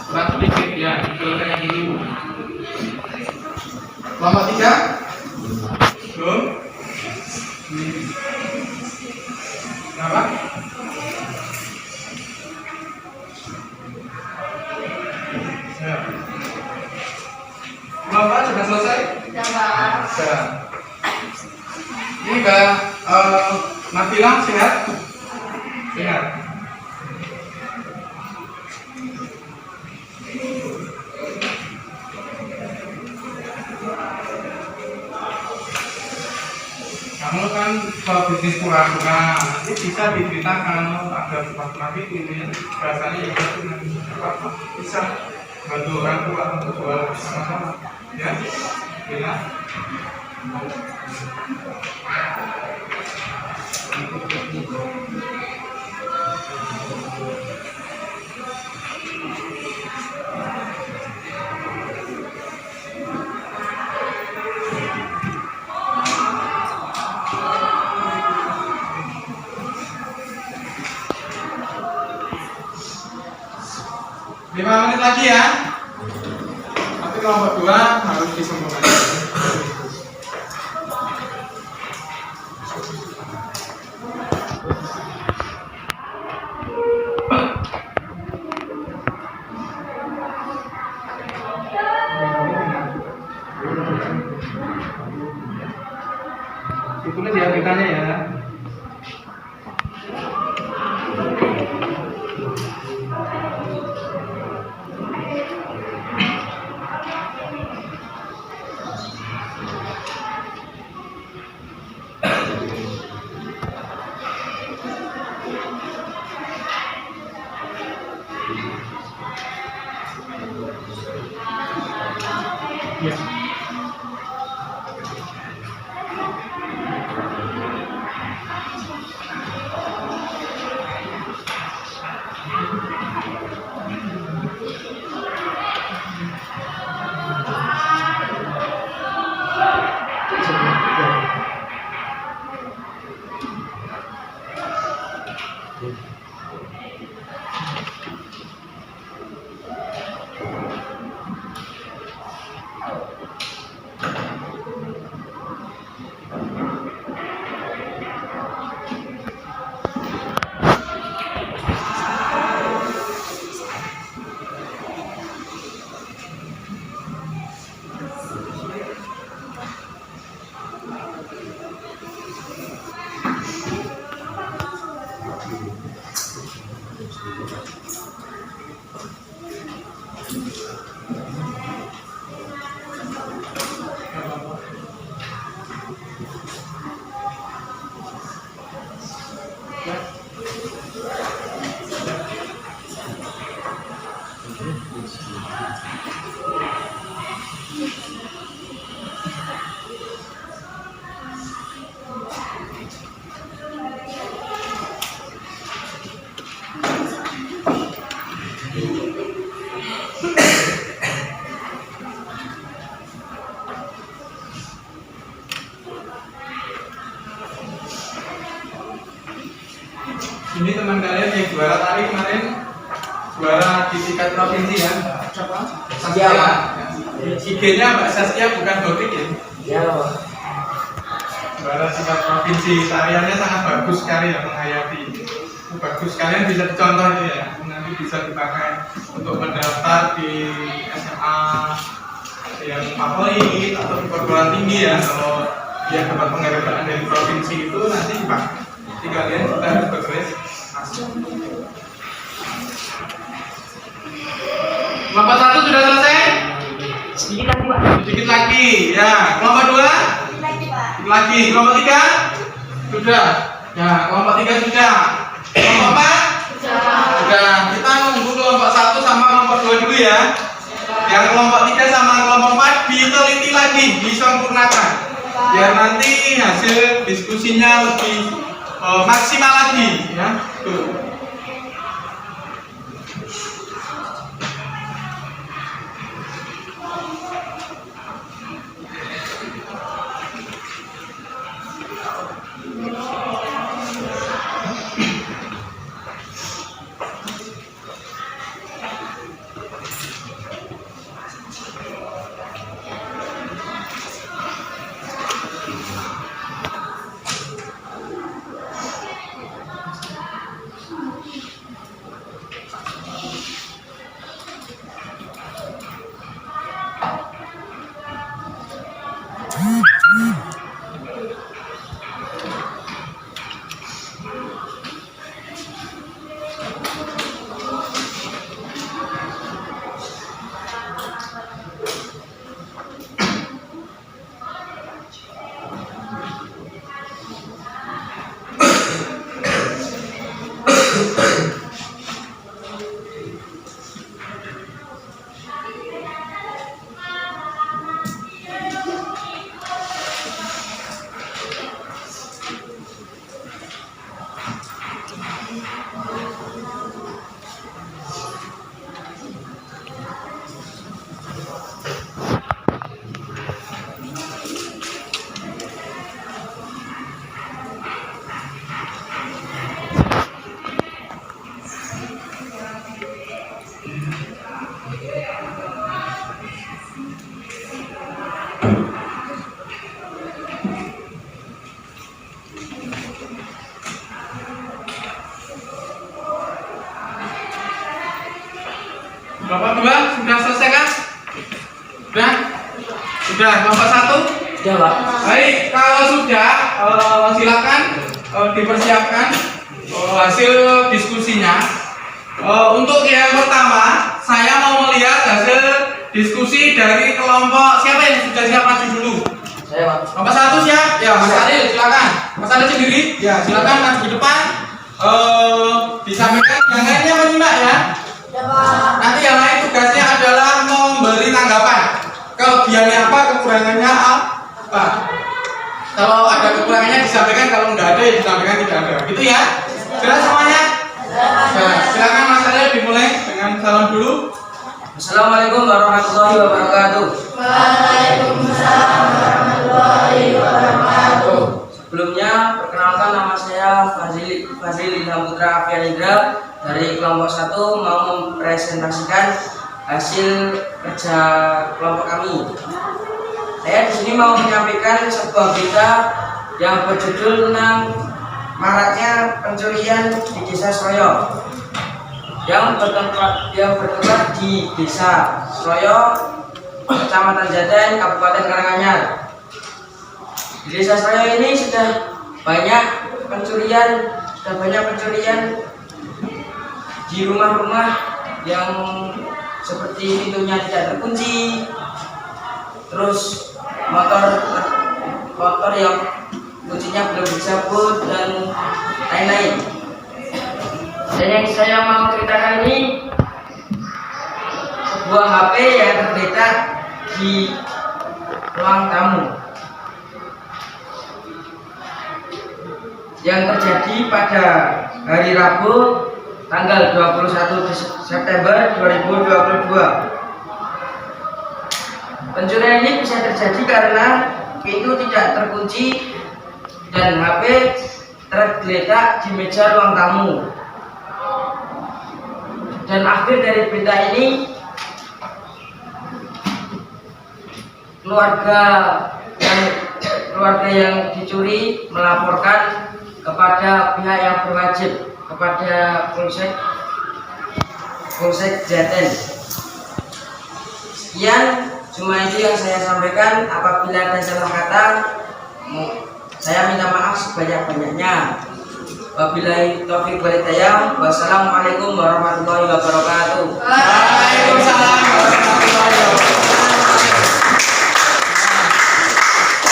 Kurang sedikit ya, selesaikan dulu. Kelompok 3? Belum? Kenapa? Ya. Kelompok sudah selesai? Sudah. Ini Mbak Nabila sehat? Sehat. Kamu kan kalau bisnis pura-pura nanti bisa diceritakan ada sesuatu itu ya rasanya yang itu nanti apa bisa bantu orang tua untuk jual sama-sama ya bila lima menit lagi ya. Tapi kelompok 2 harus disempurnakan. Ditulis ya beritanya ya. Ini teman kalian yang juara tari kemarin, juara di tingkat provinsi ya, siapa? Saskia. Ya. IG-nya Mbak Saskia bukan Gotik ya? Ya. Juara tingkat provinsi, tariannya sangat bagus sekali ya, menghayati. Bagus, kalian bisa dicontoh ya, nanti bisa dipakai untuk mendaftar di SMA yang favorit atau di perguruan tinggi ya. Kalau dia dapat penghargaan dari provinsi itu nanti dipakai. Jadi kalian kita harus berprestasi. Kelompok 1 sudah selesai? Sedikit lagi, Pak. Sedikit lagi, ya. Kelompok 2? Sedikit lagi. Kelompok 3? Sudah. Ya, kelompok 3 sudah. Kelompok 4? Sudah. Kita nunggu kelompok 1 sama kelompok 2 dulu ya. Yang kelompok 3 sama kelompok 4 diteliti lagi, disempurnakan. Biar nanti hasil diskusinya lebih maksimal lagi ya. Tuh. Kelompok 2 sudah selesai kan? Sudah? Sudah. Kelompok 1? Sudah, Pak. Baik, kalau sudah silakan dipersiapkan hasil diskusinya. Untuk yang pertama, saya mau melihat hasil diskusi dari kelompok siapa yang sudah siap maju dulu? Saya, Pak. Kelompok 1 siap? Ya, Mas Aril silakan. Mas Aril sendiri? Ya, silakan maju ke depan. Disampaikan yang lainnya menyimak ya. Nanti yang lain tugasnya adalah memberi tanggapan. Kelebihannya apa, kekurangannya apa. Kalau ada kekurangannya disampaikan, kalau nggak ada ya disampaikan tidak ada. Gitu ya? Jelas semuanya? Nah, silakan Mas Aril dimulai dengan salam dulu. Assalamualaikum warahmatullahi wabarakatuh. Waalaikumsalam warahmatullahi wabarakatuh. Sebelumnya, perkenalkan nama saya Fazil Ilham Putra Afianindra dari kelompok 1 mau mempresentasikan hasil kerja kelompok kami. Saya di sini mau menyampaikan sebuah berita yang berjudul tentang maraknya pencurian di Desa Sroyo yang bertempat di Desa Sroyo, Kecamatan Jaten, Kabupaten Karanganyar. Di Desa Sroyo ini sudah banyak pencurian di rumah-rumah yang seperti pintunya tidak terkunci, terus motor yang kuncinya belum dicabut dan lain-lain. Dan yang saya mau ceritakan ini sebuah HP yang tergeletak di ruang tamu yang terjadi pada hari Rabu tanggal 21 September 2022. Pencurian ini bisa terjadi karena pintu tidak terkunci dan HP tergeletak di meja ruang tamu. Dan akhir dari berita ini, keluarga yang dicuri melaporkan kepada pihak yang berwajib, kepada Polsek Jaten. Sekian, cuma itu yang saya sampaikan. Apabila ada salah kata, saya minta maaf sebanyak-banyaknya. Wabillahi taufiq wal hidayah. Wassalamualaikum warahmatullahi wabarakatuh. Waalaikumsalam warahmatullahi wabarakatuh.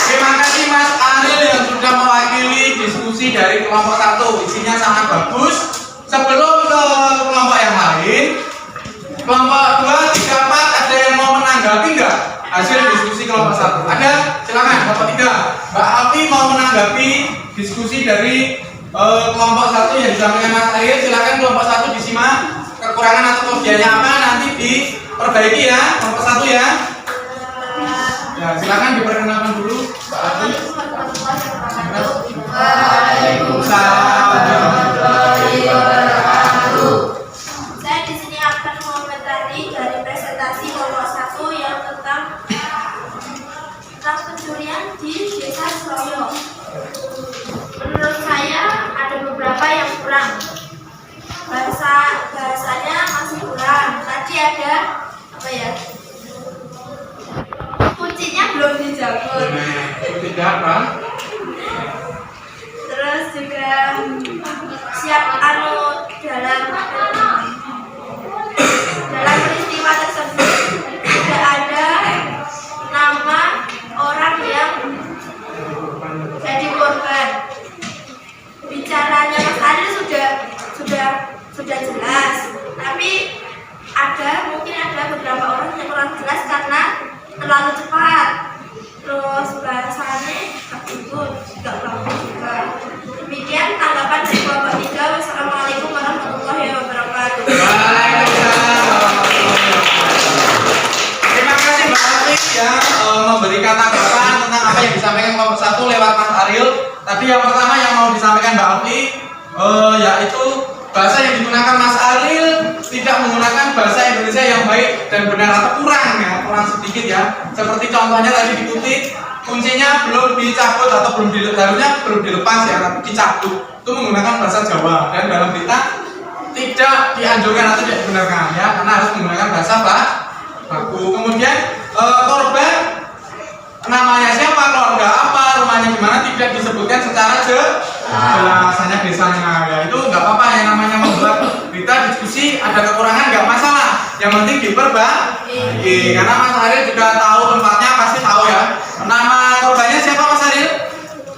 Terima kasih Mas Aril yang sudah mewakili diskusi dari kelompok 1. Isinya sangat bagus. Sebelum ke kelompok yang lain, kelompok 2, 3, 4 ada yang mau menanggapi nggak hasil diskusi kelompok 1? Ada? Silakan. Kelompok 3, Mbak Alfi mau menanggapi diskusi dari kelompok 1 yang disampaikan Mas Aril. Silakan kelompok 1 disimak kekurangan atau kelebihannya apa, nanti diperbaiki ya kelompok 1 ya. Ya, silakan diperkenalkan dulu Mbak Alfi. Waalaikumsalam warahmatullahi wabarakatuh. Saya di sini akan mengomentari dari presentasi kelompok 1 yang tentang pencurian di Desa Sroyo. Menurut saya ada beberapa yang kurang. Bahasanya masih kurang. Tadi ada kuncinya belum dicabut. Tidak apa? Terus juga siap dalam peristiwa tersebut tidak ada nama orang yang jadi korban. Bicaranya Mas Aril sudah sudah jelas, tapi mungkin ada beberapa orang yang kurang jelas karena terlalu cepat. Terus bahasanya itu tidak bagus juga. Demikian tanggapan dari Bapak Tiga. Wassalamualaikum warahmatullahi wabarakatuh. Waalaikumsalam. Terima kasih Mbak Alfi yang memberikan tanggapan tentang apa yang disampaikan kelompok 1 lewat Mas Ariel. Tadi yang pertama yang mau disampaikan Mbak Alfi yaitu bahasa yang digunakan Mas Ariel tidak menggunakan bahasa Indonesia yang baik dan benar atau kurang sedikit ya. Seperti contohnya tadi dikutip, kuncinya belum dicabut atau harusnya belum dilepas ya, tapi dicabut. Itu menggunakan bahasa Jawa dan dalam berita tidak dianjurkan atau tidak dibenarkan ya, karena harus menggunakan bahasa baku. Kemudian korban namanya siapa, keluarga apa, rumahnya gimana tidak disebutkan secara jelasannya desanya ya, itu nggak apa-apa. Yang namanya membuat berita diskusi ada kekurangan nggak masalah, yang penting diperbaiki. Karena Mas Ariel juga tahu tempatnya, pasti tahu ya. Nama korbannya siapa Mas Ariel?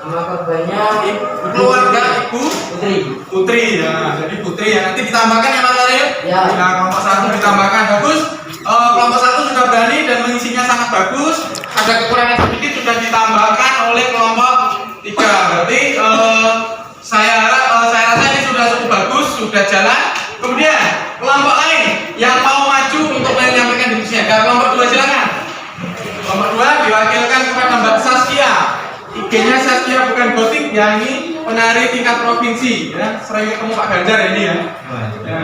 Nama korbannya Keluarga Ibu Putri. ya, jadi Putri ya, nanti ditambahkan ya Mas Ariel Ya. Nah, kelompok 1 ditambahkan, bagus. Kelompok 1 sudah berani dan mengisinya sangat bagus. Ada kekurangan sedikit sudah ditambahkan oleh kelompok 3. Berarti saya rasa ini sudah cukup bagus, sudah jalan. Kemudian kelompok lain yang mau maju untuk menyampaikan diskusinya. Kelompok 2 silakan. Kelompok 2 diwakilkan kepada Mbak Saskia. IG-nya Saskia bukan gotik ya, ini penari tingkat provinsi ya. Sering ketemu Pak Ganjar ini ya. Ya,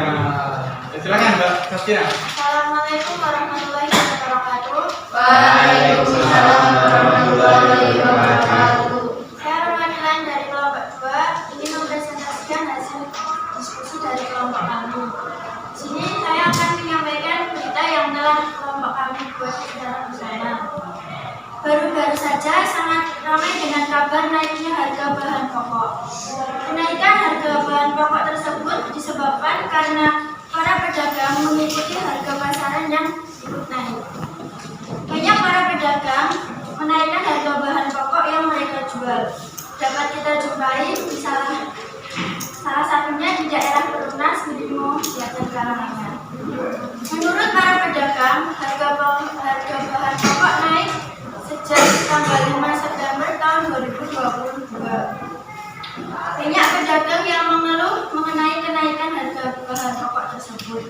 silakan Mbak Saskia. Assalamualaikum warahmatullahi wabarakatuh. Waalaikumsalam warahmatullahi wabarakatuh. Saya perwakilan dari kelompok 2 ingin mempresentasikan hasil diskusi dari kelompok kami. Di sini saya akan menyampaikan berita yang telah kelompok kami buat secara bersama. Baru-baru saja sangat ramai dengan kabar naiknya harga bahan pokok. Kenaikan harga bahan pokok tersebut disebabkan karena para pedagang mengikuti harga pasaran yang ikut naik. Banyak para pedagang menaikkan harga bahan pokok yang mereka jual. Dapat kita jumpai di salah satunya di daerah Perumnas, Bidimo, Jakarta. Menurut para pedagang, harga bahan pokok naik sejak tanggal 5 September tahun 2022. Banyak pedagang yang mengeluh mengenai kenaikan harga bahan pokok tersebut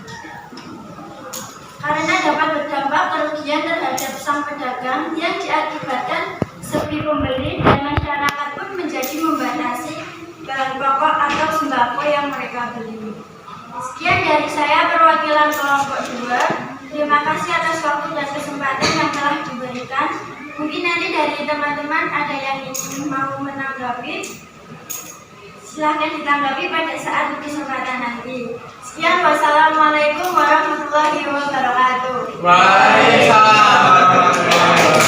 karena dapat berdampak kerugian terhadap sang pedagang yang diakibatkan sepi pembeli dan masyarakat pun menjadi membatasi bahan pokok atau sembako yang mereka beli. Sekian dari saya perwakilan kelompok 2. Terima kasih atas waktu dan kesempatan yang telah diberikan. Mungkin nanti dari teman-teman ada yang ingin mau menanggapi, silahkan ditanggapi pada saat kesempatan nanti. Sekian, wassalamualaikum warahmatullahi wabarakatuh. Waalaikumsalam warahmatullahi wabarakatuh.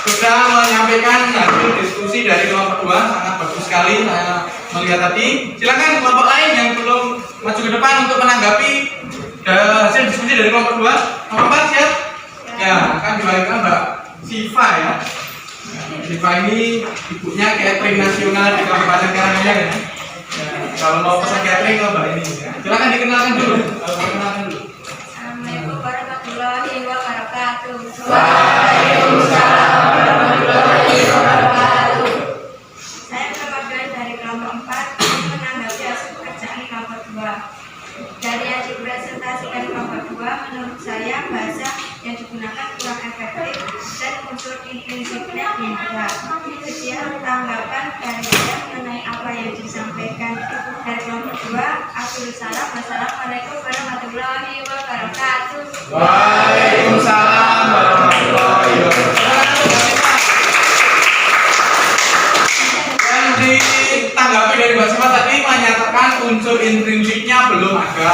Sudah menyampaikan hasil diskusi dari kelompok 2, sangat bagus sekali saya melihat tadi. Silakan kelompok lain yang belum maju ke depan untuk menanggapi hasil diskusi dari kelompok 2. Kelompok 4 siap? Ya, akan diwakilkan Mbak Siva ya. Siva ini ibunya catering nasional di Kabupaten Karanganyar ya. Kalau mau pesan catering ke Mbak ini ya. Silakan dikenalkan dulu. Assalamualaikum warahmatullahi wabarakatuh. Waalaikumsalam warahmatullahi wabarakatuh. Saya perwakilan dari kelompok 4 ingin menanggapi hasil pekerjaan kelompok 2. Dari yang dipresentasikan kelompok 2, menurut saya bahasa yang digunakan kurang efektif dan unsur intrinsipnya tidak. Sekian tanggapan dari saya mengenai apa yang disampaikan dari kelompok 2. Akhirul salam. Wassalamualaikum warahmatullahi wabarakatuh. Waalaikumsalam warahmatullahi wabarakatuh. Yang ditanggapi dari Mbak Siva tadi menyatakan unsur intrinsiknya belum ada.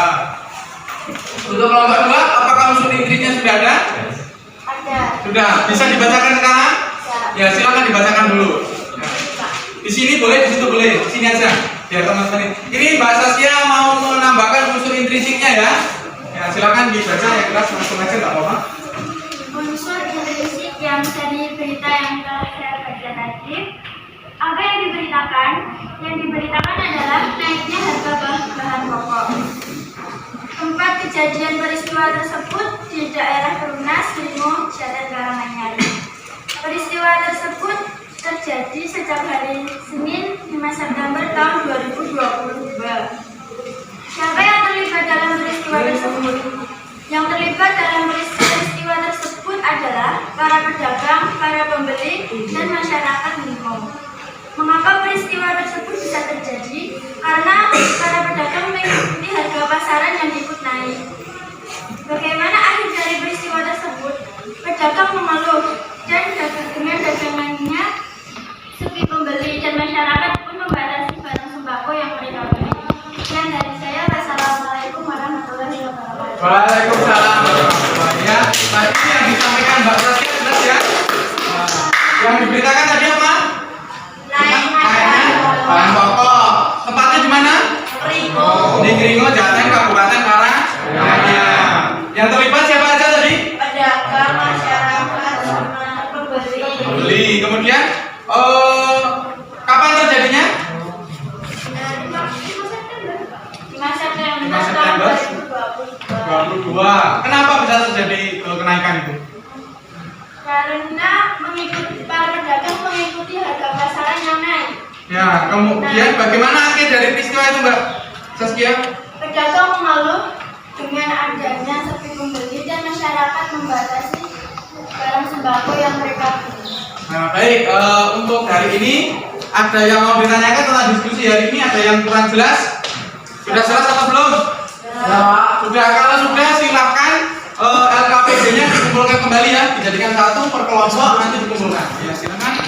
Untuk kelompok 2, apakah unsur intrinsiknya sudah ada? Ada. Sudah. Bisa dibacakan sekarang? Ya, silakan dibacakan dulu. Di sini boleh, di situ boleh. Di sini aja. Biar teman-teman. Ini Mbak Saskia mau menambahkan unsur intrinsiknya ya. Ya, silakan dibaca ya, kelas langsung aja enggak apa-apa. Unsur intrinsik yang dari berita yang telah saya baca tadi Apa yang diberitakan? Yang diberitakan adalah naiknya harga bahan pokok. Tempat kejadian peristiwa tersebut di daerah Perumnas, Limo, Jatan Karanganyar. Peristiwa tersebut terjadi sejak hari Senin 5 September tahun 2022. Siapa yang terlibat dalam peristiwa tersebut? Yang terlibat dalam peristiwa tersebut adalah para pedagang, para pembeli, dan masyarakat Limo. Mengapa peristiwa tersebut bisa terjadi? Karena para pedagang mengikuti harga pasaran yang ikut naik. Bagaimana akhir dari peristiwa tersebut? Pedagang mengeluh dan dengan dagangannya sepi pembeli dan masyarakat pun membatasi barang sembako yang mereka beli. Sekian dari saya. Wassalamualaikum warahmatullahi wabarakatuh. Waalaikumsalam warahmatullahi wabarakatuh. Tadi yang disampaikan Mbak Saskia jelas ya. Yang diberitakan tadi apa? Bahan pokok. Tempatnya di mana? Di Keringo, Jateng, Kabupaten Karanganyar. Yang terlibat siapa aja tadi? Pedagang, masyarakat, Pembeli. Kemudian kapan terjadinya? 5 September 5 September 22. Kenapa bisa terjadi kenaikan itu? Karena para pedagang mengikuti harga pasaran yang naik. Ya, kemudian bagaimana akhir dari peristiwa itu, Mbak Saskia? Pedagang mengeluh dengan adanya sepi pembeli dan masyarakat membatasi barang sembako yang mereka beli. Nah, baik, untuk hari ini ada yang mau ditanyakan tentang diskusi hari ini, ada yang kurang jelas? Sudah jelas atau belum? Sudah, kalau sudah silakan LKPD-nya dikumpulkan kembali ya, dijadikan satu per kelompok nanti dikumpulkan. Ya, silakan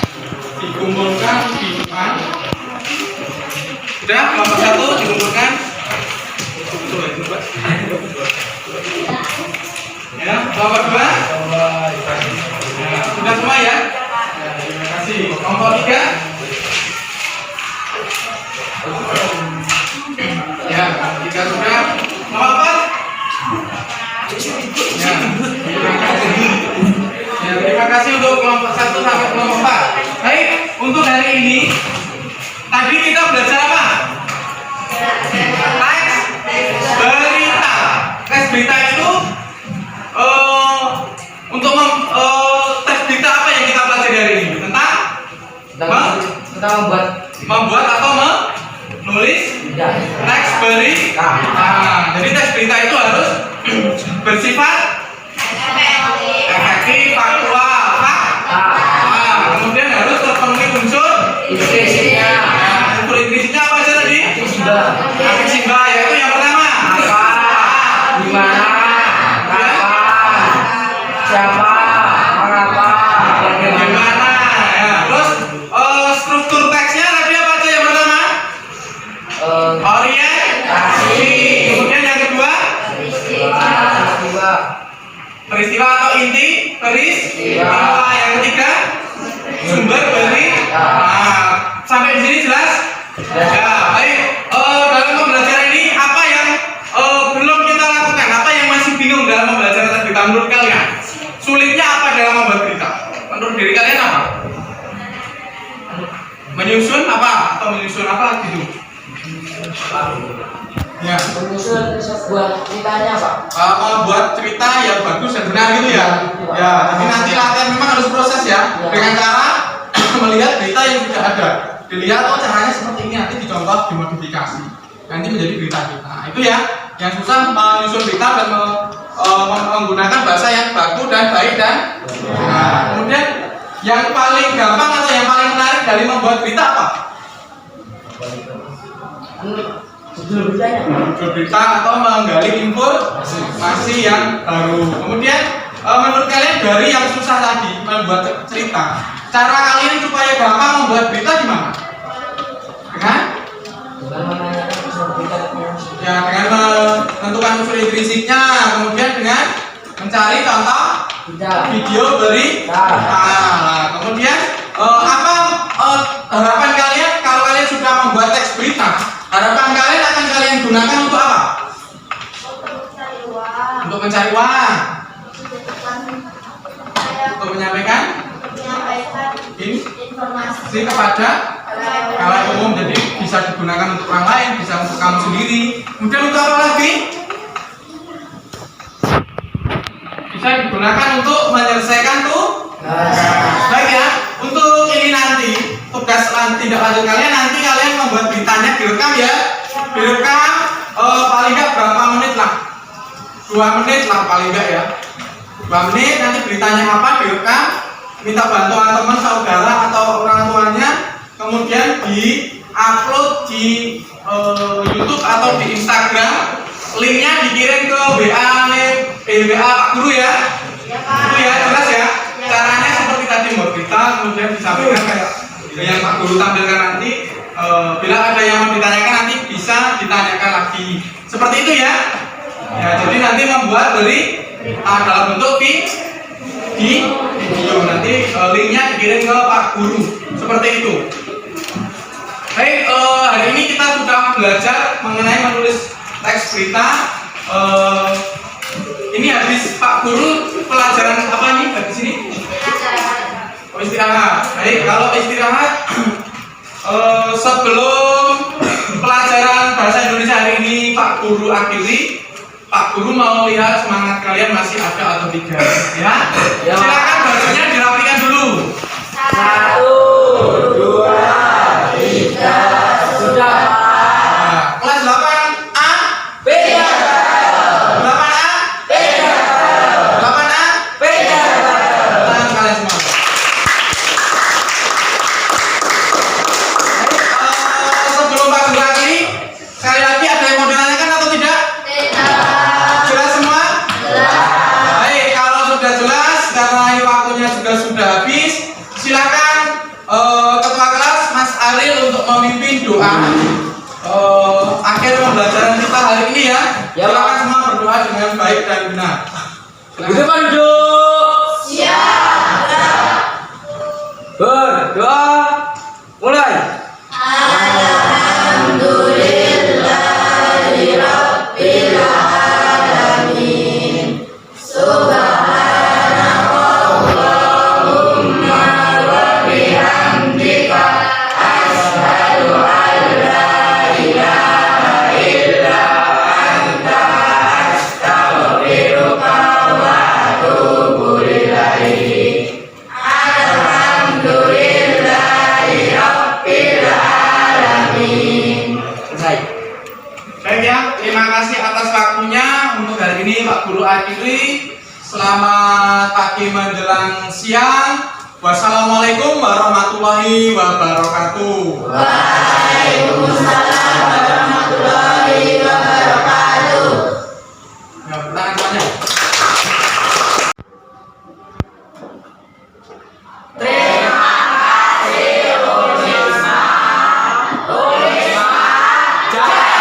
dikumpulkan di depan. Sudah, kelompok satu dikumpulkan. Ya, kelompok dua. Ya, sudah semua ya? Ya, terima kasih. Kelompok tiga. Ya, tiga sudah. Kelompok empat. Ya, terima kasih. Ya, terima kasih untuk kelompok 1 sampai kelompok 4. Baik, untuk hari ini tadi kita belajar apa? Teks berita. Teks berita itu untuk teks berita apa yang kita pelajari hari ini? Tentang membuat atau menulis teks berita. Nah, jadi teks berita itu harus bersifat efektif, faktual, kemudian harus terpenuhi unsur intrisinya. Unsur intrisinya apa aja tadi? Simba, yaitu yang pertama apa, di mana, kapan, siapa, mengapa, bagaimana. Ya, terus struktur teksnya tadi apa aja yang pertama? Orientasi. Kemudian yang kedua? Peristiwa atau inti peristiwa. Yang ketiga sumber berita. Nah, sampai di sini jelas? Ya, baik. Dalam pembelajaran ini apa yang belum kita lakukan? Apa yang masih bingung dalam pembelajaran teks berita menurut kalian? Sulitnya apa dalam membuat berita? Menurut diri kalian apa? Menyusun apa? Atau menyusun apa gitu? Ya, Menyusun sebuah ceritanya, Pak. Buat cerita yang bagus dan benar gitu ya. Ya, tapi nanti latihan memang harus proses ya. Dengan cara melihat berita yang sudah ada. Dilihat oh caranya seperti ini, nanti dicontoh, dimodifikasi. Nanti menjadi berita kita. Itu ya. Yang susah menyusun berita dan menggunakan bahasa yang baku dan baik dan nah, kemudian yang paling gampang atau yang paling menarik dari membuat berita apa? Judul berita atau menggali informasi yang baru. Kemudian menurut kalian dari yang susah tadi membuat cerita, cara kalian supaya gampang membuat berita gimana? Dengan menentukan unsur intrinsiknya, kemudian dengan mencari contoh video berita. Nah, kemudian apa harapan kalian kalau kalian sudah membuat teks berita? Harapan kalian akan kalian gunakan untuk apa? Untuk mencari uang. Untuk menyampaikan informasi kepada halayak umum, jadi bisa digunakan untuk orang lain, bisa untuk kamu sendiri. Kemudian untuk apa lagi? Bisa digunakan untuk menyelesaikan tugas. Baik ya, untuk ini nanti tugas tindak lanjut kalian, nanti kalian membuat beritanya direkam ya. Direkam paling nggak berapa menit lah, 2 menit lah paling nggak ya, 2 menit. Nanti beritanya apa direkam, minta bantuan teman, saudara atau orang tuanya, kemudian di-upload di YouTube atau di Instagram. Linknya dikirim ke WA Pak Guru ya. Itu ya, jelas ya. Caranya seperti tadi membuat berita, kemudian disampaikan kayak yang Pak Guru tampilkan nanti. Bila ada yang mau ditanyakan nanti bisa ditanyakan lagi. Seperti itu ya. Ya, jadi nanti membuat dalam bentuk video. Nanti linknya dikirim ke Pak Guru. Seperti itu. Baik, hari ini kita sudah belajar mengenai menulis teks berita. Ini habis Pak Guru pelajaran apa nih habis ini? Istirahat. Baik, kalau istirahat sebelum pelajaran bahasa Indonesia hari ini Pak Guru akhiri, Pak Guru mau lihat semangat kalian masih ada atau tidak ya? Silakan bajunya dirapikan dulu. 1, 2, 3, sudah. Kelas 8A Beda. 8A Beda. 8A Beda. tangan kalian semua. Sebelum Pak Guru akhiri, sekali lagi ada yang mau ditanyakan atau tidak? Jelas semua? Baik, kalau sudah jelas, karena ini waktunya juga sudah habis, silakan Ketua kelas Mas Aril untuk memimpin doa akhir pembelajaran kita hari ini ya. Silakan semua berdoa dengan baik dan benar. Silakan duduk. Siap. Berdoa. Mulai. Baik ya, terima kasih atas waktunya untuk hari ini Pak Guru akhiri. Selamat pagi menjelang siang. Wassalamualaikum warahmatullahi wabarakatuh. Waalaikumsalam warahmatullahi wabarakatuh. Ya, tangan semuanya. Jangan